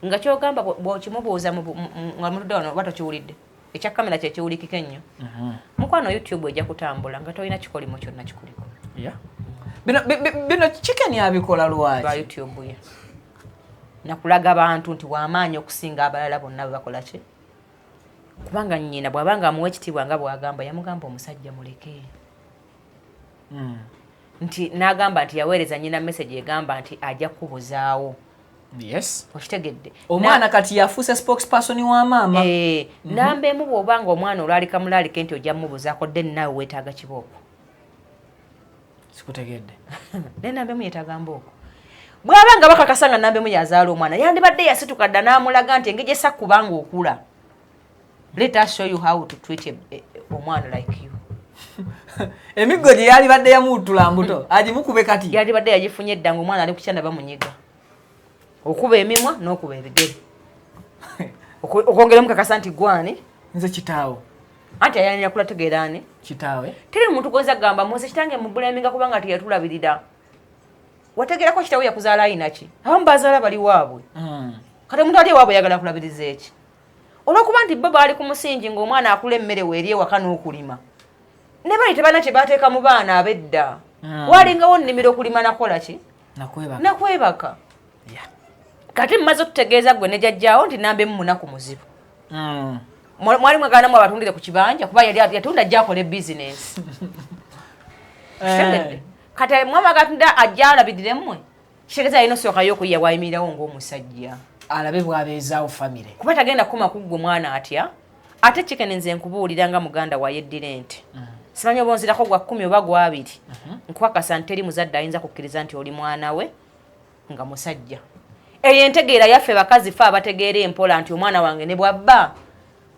nga kyogamba bwokimubuuza nga mutudde wano oba tokiwulidde ekya kamera kyekiwulikika ennyo mukwano youtube ejja kutambula nga tolina kikolimo kyonna kikuliko bino kikeni abikola lwaki lwa youtube ye nakulaga abantu nti wamaanyi okusinga abalala bonna bebakola ki kubanga nnyina bw'abanga amuwa ekitiibwa nga bw'agamba yamugamba omusajja muleke nti n'agamba nti yaweereza nnyina message egamba nti ajja kubuzaawo yes okitegedde omwana kati yafuuse spokesperson wa maama namba emu bw'obanga omwana olwalika mulaalike nti ojja mubuzaako dde naawe weetaaga kibooko sikutegedde ne namba emu yeetaaga mbooko bw'abanga bakakasa nga namba emu yazaala omwana yandibadde yasituka dda n'amulaga nti engeri gyesa kubanga okula let us show you how to treat omwana like you emiggo gye yalibadde yamuutula mbuto agimukube kati yalibadde yagifunye edda ng'omwana ali ku kyana bamunyiga okuba emimwa n'okuba ebigere okwongera mukakasa nti gwani nze kitaawo anti ayanira kulategeera ani kitaawe teri muntu goza gamba muze kitange mubuleminga kubanga teyatulabirira wategeerako kitaawe yakuzaala ayinaki abamu bazaala bali waabwe kati omuntu ali ewaabwe yagala kulabiriza eki olwokuba nti bo baali ku musingi ng'omwana akula emmere weeri ewaka n'okulima ne bali tebalina kye baateeka mu baana ab'edda waalingawo nnimiro okulima nakola ki nakwebaka kati mmaze okutegeeza gwe ne jjajjaawo nti namba emu munaku muzibu mwali mwaganamu abatundire ku kibanja kuba yatunda ajja akole bizinesi kati mwama agatunda ajja alabirire mmwe kitegeeza alina osookayo okuyiya wayimirirawo ng'omusajja alabe bw'abeezaawo famire kuba tagenda kuma kuggwa mwana atya ate kikene nze nkubuulira nga muganda wayeddire nti simanyi oba onzirako gwa 10 oba gwa 2 nkwakasa nti teri muzadde ayinza kukkiriza nti oli mwana we nga musajja eyo entegeera yaffe bakazi fe abategeera empola nti omwana wange ne bwabba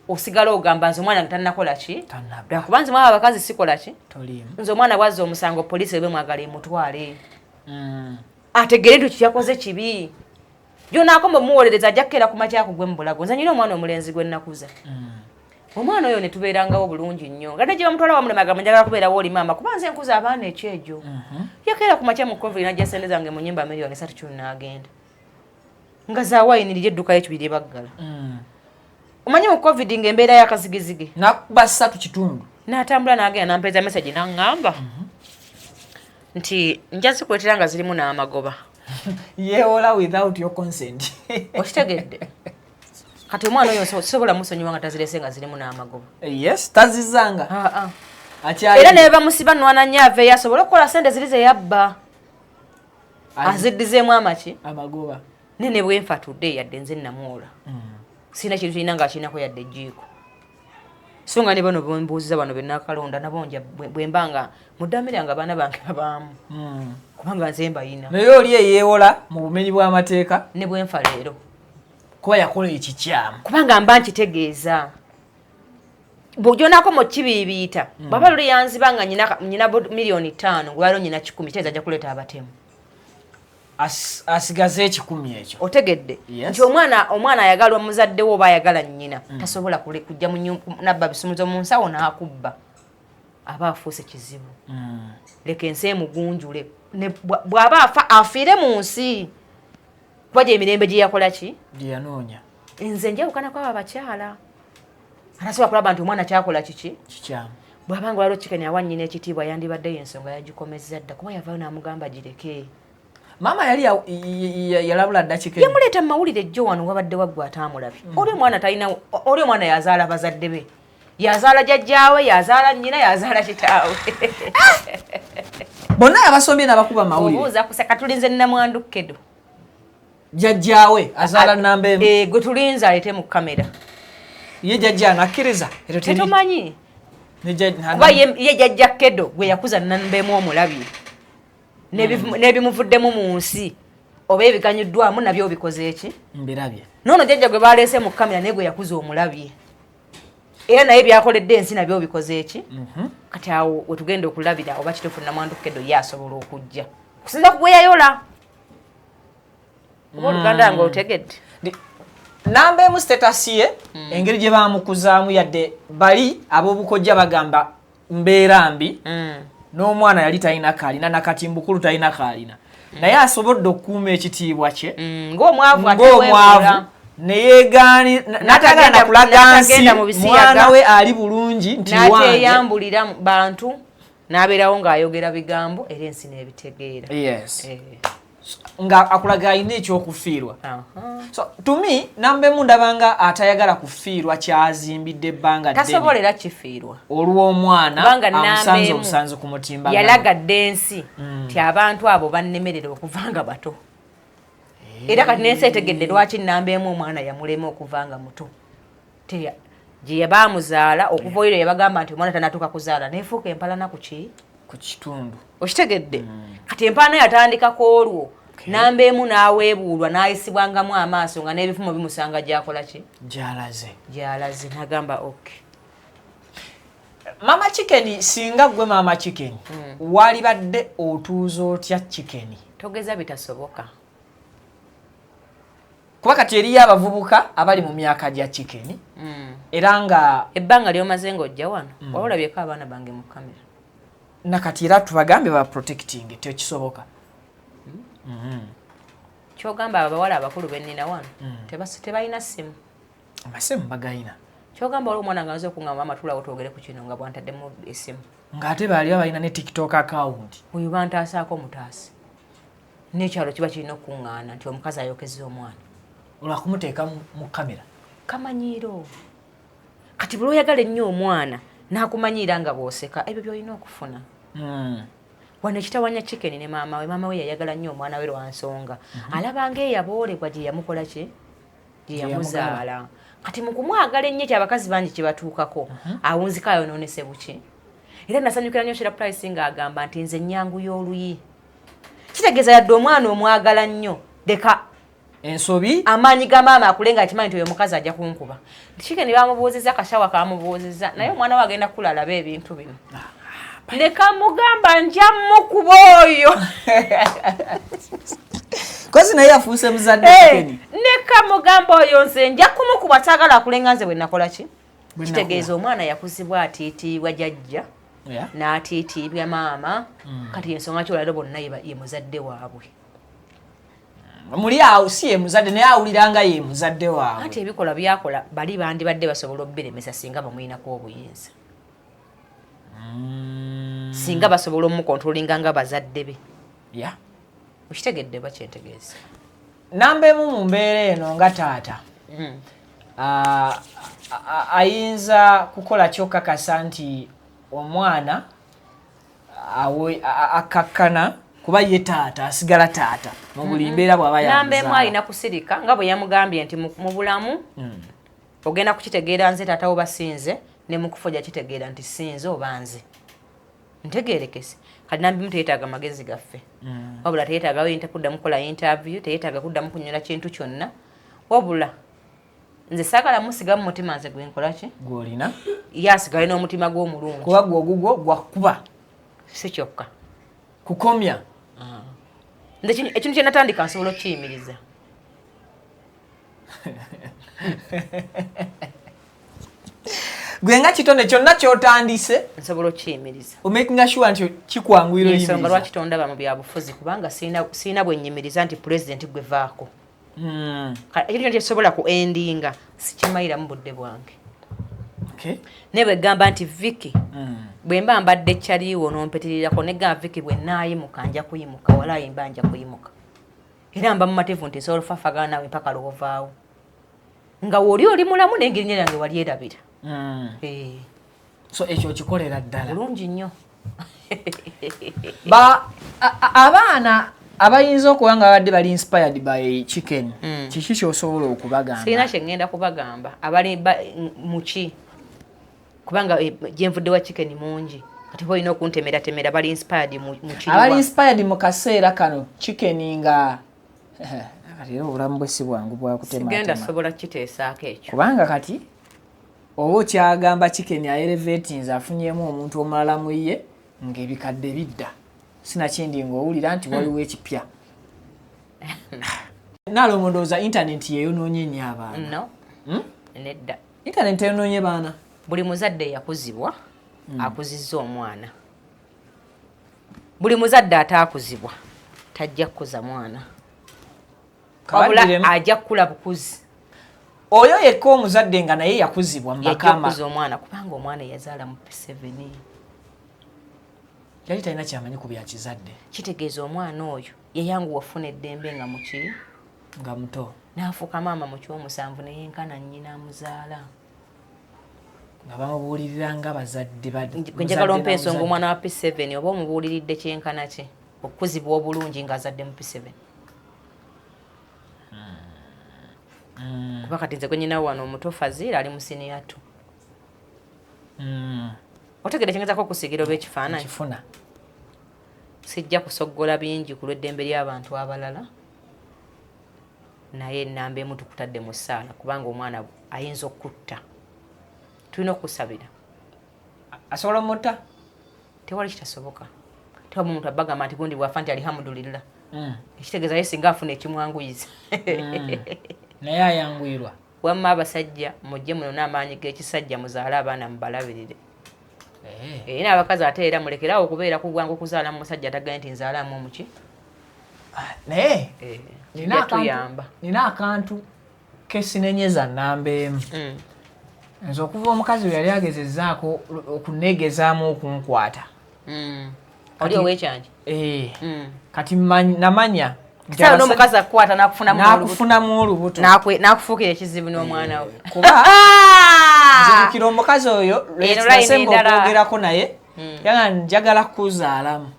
osigala ogamba nze omwana tannakola ki lwakuba nze mwaba abakazi sikola ki nze omwana bwazza omusango poliisi ebe mwagala emutwale ategeere nti kyakoze kibi gyonaako muwolereza ajja kukeera ku makya kugwe mu bulago nze nyina omwana omulenzi gwe nnakuza omwana oyo ne tubeerangawo bulungi nnyo nga ne gye bamutwala wamulema agamba njagala kubeerawo oli maama kuba nze nkuza abaana ekyejo yakeera ku makya mu covid najja sente zange mu nnyumba miliyoni 3 n'agenda nga zaawayinirira edduka y'ekibiri baggala omanyi mu covid ng'embeera y'akazigizigi nakuba 3 kitundu n'atambula n'agenda nampeeza message n'aŋŋamba nti nja zikwetera nga zirimu n'amagoba yeewola without your consent okitegedde kati omwana oyo sobola musonyiwa nga tazirese nga zirimu n'amagoba yes tazizanga era ne bamusiba nwana nnyo aveeyo asobole okukola sente ziri ze yabba aziddizeemu amaki amagoba nene bwenfa tudde yadde nze namuwola sina kintu kirina ng'akirinako yadde ejjiiko so nga ne bano bembuuziza bano bennakalonda nabo nja bwembanga muddamiranga abaana bange abaamu kubanga nze mbayina naye oli eyeewola mu bumenyi bw'amateeka ne bwenfa leero kuba yakola ekikyamu kubanga mba nkitegeeza bw'ogyonaako mu kibiibiita bwaba luli yanziba nga nyina miliyoni 5 gwaliwo nyina 10 kitegeeza ajja kuleeta abatemu asigaze 10 ekyo otegedde nti omwana ayagalwa muzaddewo oba ayagala nnyina tasobola kujja nabba bisumuzo mu nsawo n'akubba aba afuuse kizibu leka ensi emugunjule bw'aba afa afiire mu nsi kuba gye emirembe gye yakola ki gye yanoonya nze njawukana kwabo abakyala atasobola kulaba nti omwana kyakola kiki kikyamu bw'abanga waliwo kikene awa nnyina ekitiibwa yandibaddeyo ensonga yagikomezza dda kuba yavaayo n'amugamba gireke maama yali yalabula dda kikene yamuleeta mu mawulire jjo wano wabadde waggwa ataamulabye oli omwana talina oli omwana yazaala bazadde be yazaala jjajjaawe yazaala nnyina yazaala kitaawe bonna abasombye n'abakuba mawulire obuuza kuseka tulinze nnamwandu kedo jjajjaawe azaala namba emu gwe tulinze alete mu kamera ye jjajja anakkiriza tetumanyi kuba ye jjajja kedo gwe yakuza namba emu omulabye n'ebimuvuddemu mu nsi oba ebiganyiddwamu nabyo obikoze eki mbirabye noono jjajja gwe baleese mu kamera naye gwe yakuza omulabye era naye byakoledde ensi nabyo obikoze eki kati awo wetugenda okulabira oba kituufu namwandu kedo ye asobola okujja kusinza ku bweyayola oba oluganda nga otegedde namba emu status ye engeri gye bamukuzaamu yadde bali ab'obukojja bagamba mbeera mbi n'omwana yali talina kaalina nakati mbukulu talina kaalina naye asobodde okukuuma ekitiibwa kye ng'omwavu natagenda kulaga nsi mwana we ali bulungi nti n'ateyambulira bantu n'abeerawo ng'ayogera bigambo era ensi n'ebitegeera nga akulaga alina ekyokufiirwa. So to me nambe mundabanga atayagala kufiirwa kyazimbidde ebbanga ddene. Tasobolera kifiirwa. Olw'omwana amusanze obusanze ku mutimba. Yalagadde ensi ti abantu abo bannemerera okuvanga bato. Era kati n'ensi etegedde lwaki nambeemu omwana yamulema okuvanga muto. Gye baamuzaala okuva olwo yabagamba nti omwana tanatuuka kuzaala neefuuka empalana ku kitundu. Okitegedde? Kati empalana yatandikako olwo. Nambeemu n'aweebuulwa n'ayisibwangamu amaaso nga n'ebifumo bimusanga gy'akola ki? Gy'alaze n'agamba okay. Mama Chicken singa gwe Mama Chicken wali badde otuuza otya Chicken? Togeza bitasoboka. Kuba kati eriyo abavubuka abali mu myaka gya Chicken era nga ebbanga ly'omaze ng'ojja wano olabyeko abaana bange mu kamera. Nakati era tubagambe ba protecting tekisoboka. Kyogamba abawala abakulu bennina wano tebalina ssimu. Amasimu bagayina. Kyogamba olwo omwana nga nze okungamba amatulawo twogere ku kino nga bwantaddemu essimu. Ng'ate baali balina ne TikTok account. Oyo bantaasaako mutaasi. N'ekyalo kiba kirina okuŋŋaana nti omukazi ayokezza omwana. Olwakumuteeka mu kamera. Kamanyiiro. Kati buli oyagala ennyo omwana n'akumanyiira nga bw'oseka ebyo by'olina okufuna. Wano ekitawanya Chicken ne maama we yayagala nnyo omwana we lwa nsonga. Alabanga eyaboolebwa gye yamukola ki? Gye yamuzaala. Kati mu kumwagala ennyo abakazi bangi kye batuukako awunzika ayonoonese buki. Era nasanyukira nnyo Shera Price ng'agamba nti nze nnyangu y'oluyi. Kitegeeza yadde omwana omwagala nnyo leka ensobi amaanyi ga maama akulenga akimanyi nti oyo omukazi ajja kunkuba. Chicken bamubuuzizza akashawa kamubuuzizza naye omwana we agenda kula alaba ebintu bino. Leka mugamba nja mukuba oyo. Kozi naye afuuse muzadde Chicken. Leka mugamba oyo nze nja kumukuba taagala akulenga nze bwe nakola ki? Kitegeeza omwana yakuzibwa atiitiibwa jjajja n'atiitiibwa maama kati ensonga kyolalo bonna ye muzadde waabwe. Muli awo si ye muzadde naye awuliranga ye muzadde waabwe. Kati ebikola byakola bali bandibadde basobola obbiremesa singa bamuyinako obuyinza. Singa basobola omukontrolinga nga bazadde be. Okitegedde ba kyentegeeza. Nambeemu mu mbeera eno nga taata ayinza kukola kyokakasa nti omwana akakkana kuba ye taata asigala taata mu buli mbeera bw'aba yamuzaala. Nambeemu alina kusirika nga bwe yamugambye nti mu bulamu ogenda kukitegeera nze taata wo basinze ne mu kufo kitegeera nti sinze oba nze. Ntegeerekese kati nambeemu teyeetaaga magezi gaffe. Wabula teyeetaaga kuddamu kukola interview, teyeetaaga kuddamu kunyola kintu kyonna. Wabula nze saagala musigamu mutima nze gwe nkola ki? Gw'olina? Ye asigale n'omutima gw'omulungi. Kuba gw'ogugwo gwakuba. Si kyokka. Kukomya. Nze ekintu kye natandika nsobola okukiyimiriza. Gwe nga kitone kyonna ky'otandise nsobola okukiyimiriza. Omakinga sure nti kikwanguyira oyimiriza. Ensonga lwaki tondaba mu byabufuzi kubanga siina bwe nnyimiriza nti pulezidenti gwe vaako. Ekintu kyekisobola ku endinga sikimayira mu budde bwange. Ne bwe gamba nti Vicky bwe mba mbadde kyaliwo n'ompetirirako ne gamba Vicky bwe naayimuka nja kuyimuka wala yimba nja kuyimuka. Era mba mumativu nti nsobola ofafagana nawe mpaka lw'ovaawo. Nga oli mulamu n'engeri yange wali erabira. So ekyo kikolera ddala. Bulungi nnyo. Abaana abayinza okuba nga babadde bali inspired by Chicken. Kiki ky'osobola okubagamba? Sirina kye ngenda kubagamba. Abali muki? Kubanga gye nvudde wa Chicken mungi. Kati boyina okuntemera bali inspired muki. Abali inspired mu kaseera kano Chicken nga leero obulamu bwe si bwangu bwa kutema. Sigenda sobola kiteesaako ekyo. Kubanga kati oba kyagamba Chicken aelevatinze afunyemu omuntu omulala mu ye ng'ebikadde bidda. Sinakindi ng'owulira nti waliwo ekipya. Nalo ndowooza internet yeeyonoonye nnyo abaana. No. Nedda. Internet eyonoonye baana. Buli muzadde yakuzibwa akuzizza omwana. Buli muzadde ataakuzibwa tajja kukuza mwana. Wabula ajja kukula bukuzi. Oyo yekka omuzadde nga naye yakuzibwa mu makama. Yakuza omwana kubanga omwana yazaala mu P7. yali talina kyamanyi ku byakizadde kitegeeza omwana oyo yeyanguwa ofuna eddembe nga muki nga muto n'afuuka maama mu kyomusanvu neyenkana nnyina amuzaala nga bamubuulirira nga bazadde njagala ompa ensonga omwana wa P7 oba omubuuliridde kyenkana kye okukuzibwa obulungi ng'azadde mu P7 kuba kati nze gwe nyina wano omuto Fazil ali mu senior 2 otegedde kyengezako okusigira oba ekifaananyi kifuna sijja kusoggola bingi ku lw'eddembe ly'abantu abalala naye ennamba emu tukutadde mu ssaala kubanga omwana ayinza okutta tulina okusabira asobola omutta tewali kitasoboka tewaba omuntu abagamba nti gundi bwafa nti alihamudulillah ekitegeeza ye singa afuna ekimwanguyiza naye ayanguyirwa wamma abasajja mujje muno n'amaanyi g'ekisajja muzaale abaana mubalabirire era n'abakazi ate era mulekerawo okubeera ku bwangu okuzaala mu musajja atagaye nti nzaalamu omuki naye tuyamba nina akantu kesinenyeza nnamba emu nze okuva omukazi we yali agezezzaako okuneegezaamu okunkwata oli ow'ekyanji kati namanya Sasa n'omukazi akwata nakufunamu olubuto nakufuukira ekizibu n'omwana we kuba nzirikira omukazi oyo lwenasemba okwogerako naye yanga njagala kuzaalamu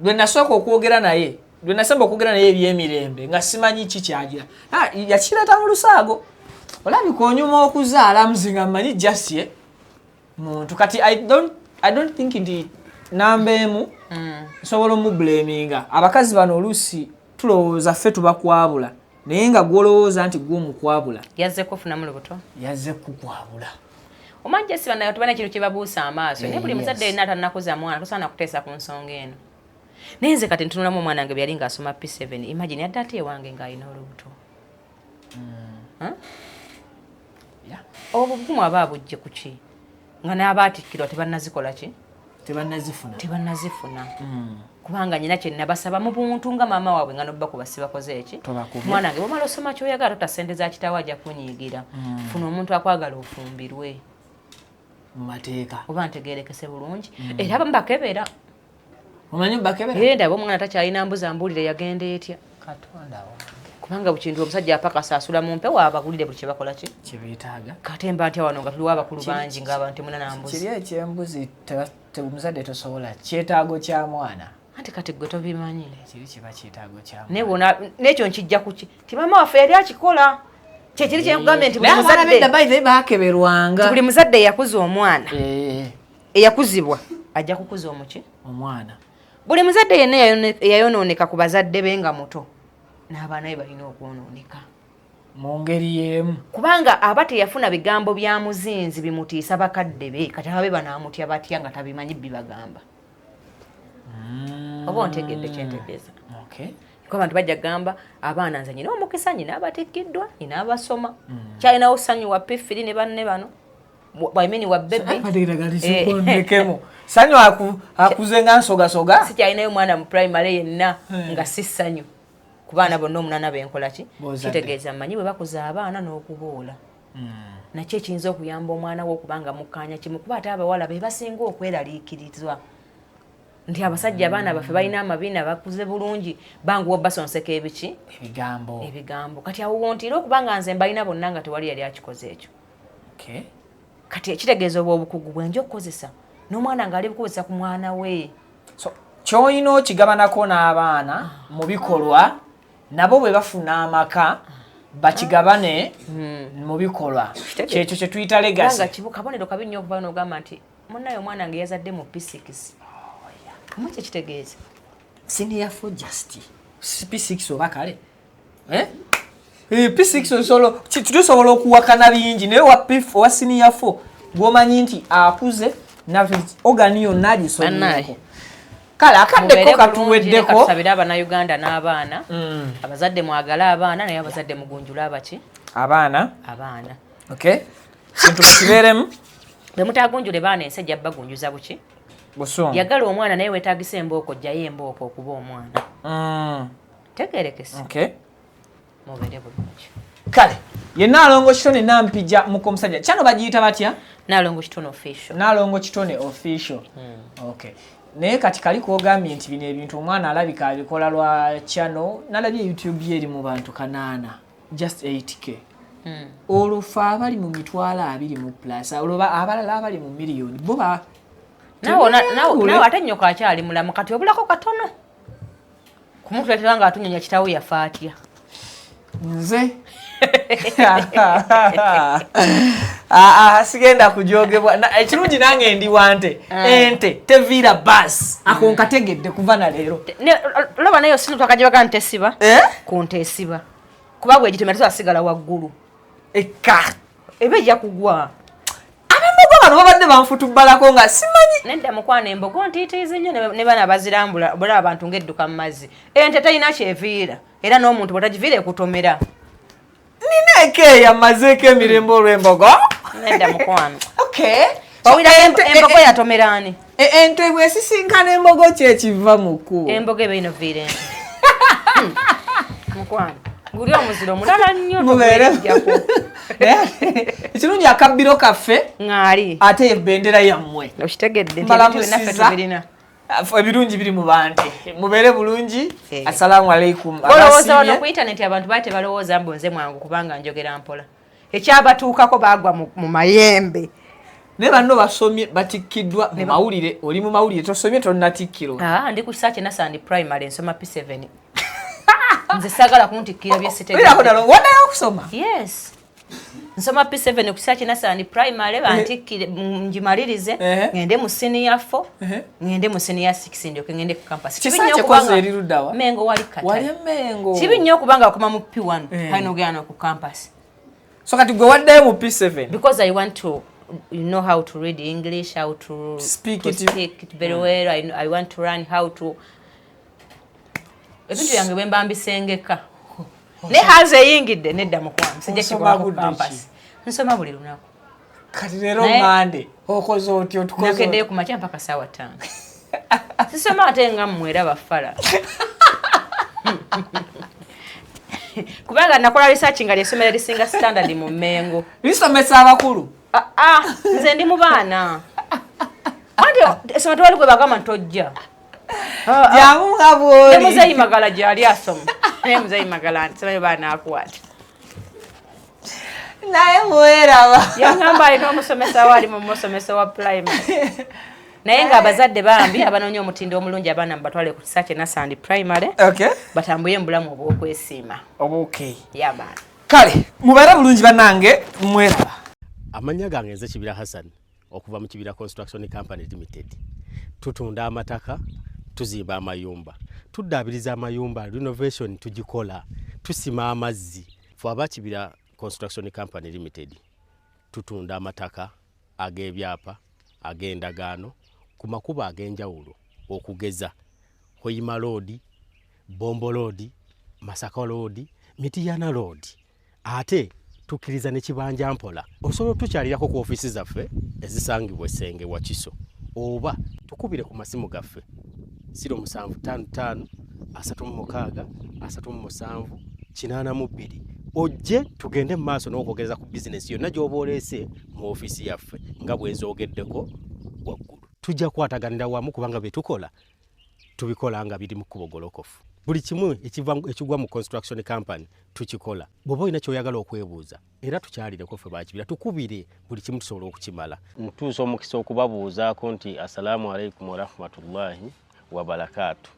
lwe nasooka okwogera naye lwe nasemba okwogera naye ebyemirembe nga simanyi ki kyagira yakireeta mu lusaago olabika onyuma okuzaalamu zinga mmanyi jasye muntu kati I don't think nti namba emu nsobola omublaminga abakazi bano oluusi tulowooza ffe tubakwabula naye nga gwolowooza nti gw'omukwabula yazze kufunamu lubuto yazze kukwabula omanyi jesi banayo tubana ekintu kye babuusa amaaso naye buli muzadde yenna atannakuza mwana tosaana kuteesa ku nsonga eno naye nze kati ntunulamu omwana wange byali ng'asoma P7 imagine yadde ate ewange ng'alina olubuto obugumu aba abujje ku ki nga n'abaatikkirwa tebannazikola ki tebannazifuna kubanga nyina kye nabasaba mu buntu nga maama waabwe nga nobba ku basibakoze eki mwana wange bwomala osoma kyoyagala totasente za kitaawo ajja kunyiigira funa omuntu akwagala ofumbirwe mu mateeka oba ntegeerekese bulungi era abamu bakebera omanyi bakebera ndaba omwana takyalina mbuza mbuulire yagenda etya katonda kubanga bukintu omusajja apakasaasula mu mpewo abagulire buli kye bakola ki kyebeetaaga kate mba ntya wano nga tuliwo abakulu bangi ng'abantu muna nambuzi kiri ekyembuzi omuzadde tosobola kyetaago kya mwana anti kati gwe tobimanyi kiri kiba kyetaago kya naye wona n'ekyo nkijja ku ki ti maama waffe yali akikola kyekiri kyekugambye nti buli muzadde eyakuza omwana eyakuzibwa ajja kukuza omuki omwana buli muzadde yenna eyayonooneka ku bazadde be nga muto n'abaana be balina okwonooneka mu ngeri y'emu kubanga aba teyafuna bigambo bya muzinzi bimutiisa bakadde be kati ababe banaamutya batya nga tabimanyi bibagamba oba ontegedde kyentegeeza kuba abantu bajja gamba abaana nze nyina omukisa nyina abatikkiddwa nyina abasoma kyalinawo ssanyu wa P3 ne banne bano bwamini wa bebekemu ssanyu akuze nga nsogasoga si kyalinayo mwana mu primary yenna nga si ssanyu ku baana bonna omunana benkola ki kitegeeza mmanyi bwe bakuza abaana n'okuboola nakyo ekiyinza okuyamba omwana we okubanga mukkaanya kimu kuba ate abawala be basinga okweraliikirizwa nti abasajja abaana baffe balina amabiina bakuze bulungi banguwa basonseka ebiki ebigambo kati awo wontira okubanga nze mbalina bonna nga tewali yali akikoze ekyo kati ekitegeeza obwa obukugu bwenja okukozesa n'omwana ng'ali bukozesa ku mwana we kyolina okigabanako n'abaana mu bikolwa nabo bwe bafuna amaka bakigabane mu bikolwa kyekyo kye tuyita legacy kabonero kabi nnyo okuva n'ogamba nti munnaye omwana nge yazadde mu P6 omu kye kitegeeza senior 4 just P6 oba kale P6 tusobola okuwakana bingi naye wa senior 4 gw'omanyi nti akuze ogani yonna agisobooko kale akaddeko katuweddeko tusabire abannayuganda n'abaana abazadde mwagale abaana naye abazadde mugunjula abaki abaana kintu kibeeremu bwe mutagunjule baana ensi ejja bagunjuza buki busungu yagala omwana naye weetaagisa embooko jjayo embooko okuba omwana tegeerekese mubeere bulungi kale ye Naalongo Kitone Nampija mukomusajja kyano bagiyita batya Naalongo Kitone official Naalongo Kitone official naye kati kaliko ogambye nti bino ebintu omwana alabika abikola lwa channel nalabye YouTube yeri mu bantu 8 just 8k olufa abali mu mitwalo 20+ oloba abalala abali mu miliyoni bo ba nawo ate nnyo kakyali mulamu kati obulako katono kumutuletera nga atunyonya kitawo yafa atya nze sigenda kujogebwa ekirungi nange ndi wante ente teviira bas ako nkategedde kuva na leero loba nayo sinu twakajibaga ntesiba kuntesiba kuba bwe gitemera tusasigala waggulu eka ebe ejja kugwa abembogo bano babadde banfutubbalako nga simanyi nedda mukwana embogo ntiitiizi nnyo ne bana bazirambula bula abantu ng'edduka mu mazzi ente talina kyeviira era n'omuntu bwetagiviira ekutomera nina ekeeya mazeeko emirembe olw'embogo nedda mukwana okay wawira embogo yatomera ani ente bwesisinkana embogo kyekiva muku embogo eba ino viira ente mukwana guli omuziro mulala nnyo mubeereko ekirungi akabbiro kaffe ŋŋaali ate ebendera yammwe okitegedde nti ebintu byonnaffe tubirina ebirungi biri mu bante mubeere bulungi assalamu alaikum olowooza wano ku intaneti abantu baali tebalowooza mbu nze mwangu kubanga njogera mpola ekyabatuukako baagwa mu mayembe naye banno basomye batikkiddwa mu mawulire oli mu mawulire tosomye tonnatikkiro ndi ku Kisaakye Nassandi Primary nsoma P7 nze saagala kuntikkira wadayo okusoma yes nsoma P7 ku Kisaakye Nassandi Primary bantikkire ngimalirize ngende mu senior 4 ngende mu senior 6 ndyoke ngende ku campus Kisaakye koze eri luddawa Mengo wali kata wali Mengo kibi nnyo okubanga okoma mu P1 haino ogenda ku campus so kati gwe waddayo mu P7 because I want to know how to read English, how to speak it very well. I want to learn how to ebintu yange bwemba mbisengeka ne haze yingidde nedda mukwamu sijja kikola ku campus nsoma buli lunaku kati leero ngande okoze otyo tukoze nakedde ku makya mpaka sawa 5 sisoma ate nga mmwera bafala kubanga nakola research nga lyesomera lisinga standard mu Mengo lisomesa abakulu nze ndi mu baana andi esoma twali gwe bagamba ntojja jangu nga bwoli muzeyi magala gyali asoma naye muzeyi magala ntisomayo baana akwata naye mweraba yangamba alina omusomesa waali mu musomesa wa primary naye ng'abazadde bambi abanoonya omutindo omulungi abaana mubatwale ku Kisaakye Nassandi Primary batambuye mu bulamu obw'okwesiima yabaana kale mubeere bulungi bannange mweraba amanya gange nze Kibira Hassan okuva mu Kibira Construction Company Limited tutunda amataka tuzimba amayumba tuddaabiriza amayumba renovation tugikola tusima amazzi ffe aba Kibira Construction Company Limited tutunda amataka ag'ebyapa ag'endagaano ku makubo ag'enjawulo okugeza Hoima Road, Bombo Road, Masaka Road, Mityana Road ate tukkiriza ne Kibanja Mpola osobola tukyalirako ku ofiisi zaffe ezisangibwa Essenge Wakiso oba tukubire ku masimu gaffe 0755 36 37 82 ojje tugende mu maaso n'okwogereza ku bizinesi yonna gy'oba oleese mu ofiisi yaffe nga bwe nzoogeddeko waggulu tujja kwataganira wamu kubanga bye tukola tubikola nga biri mu kkubo golokofu buli kimu ekigwa mu construction company tukikola bw'oba olina ky'oyagala okwebuuza era tukyalireko ffe bakibira tukubire buli kimu tusobola okukimala ntuusa omukisa okubabuuzaako nti assalamu alaikum warahmatullahi wabarakatuh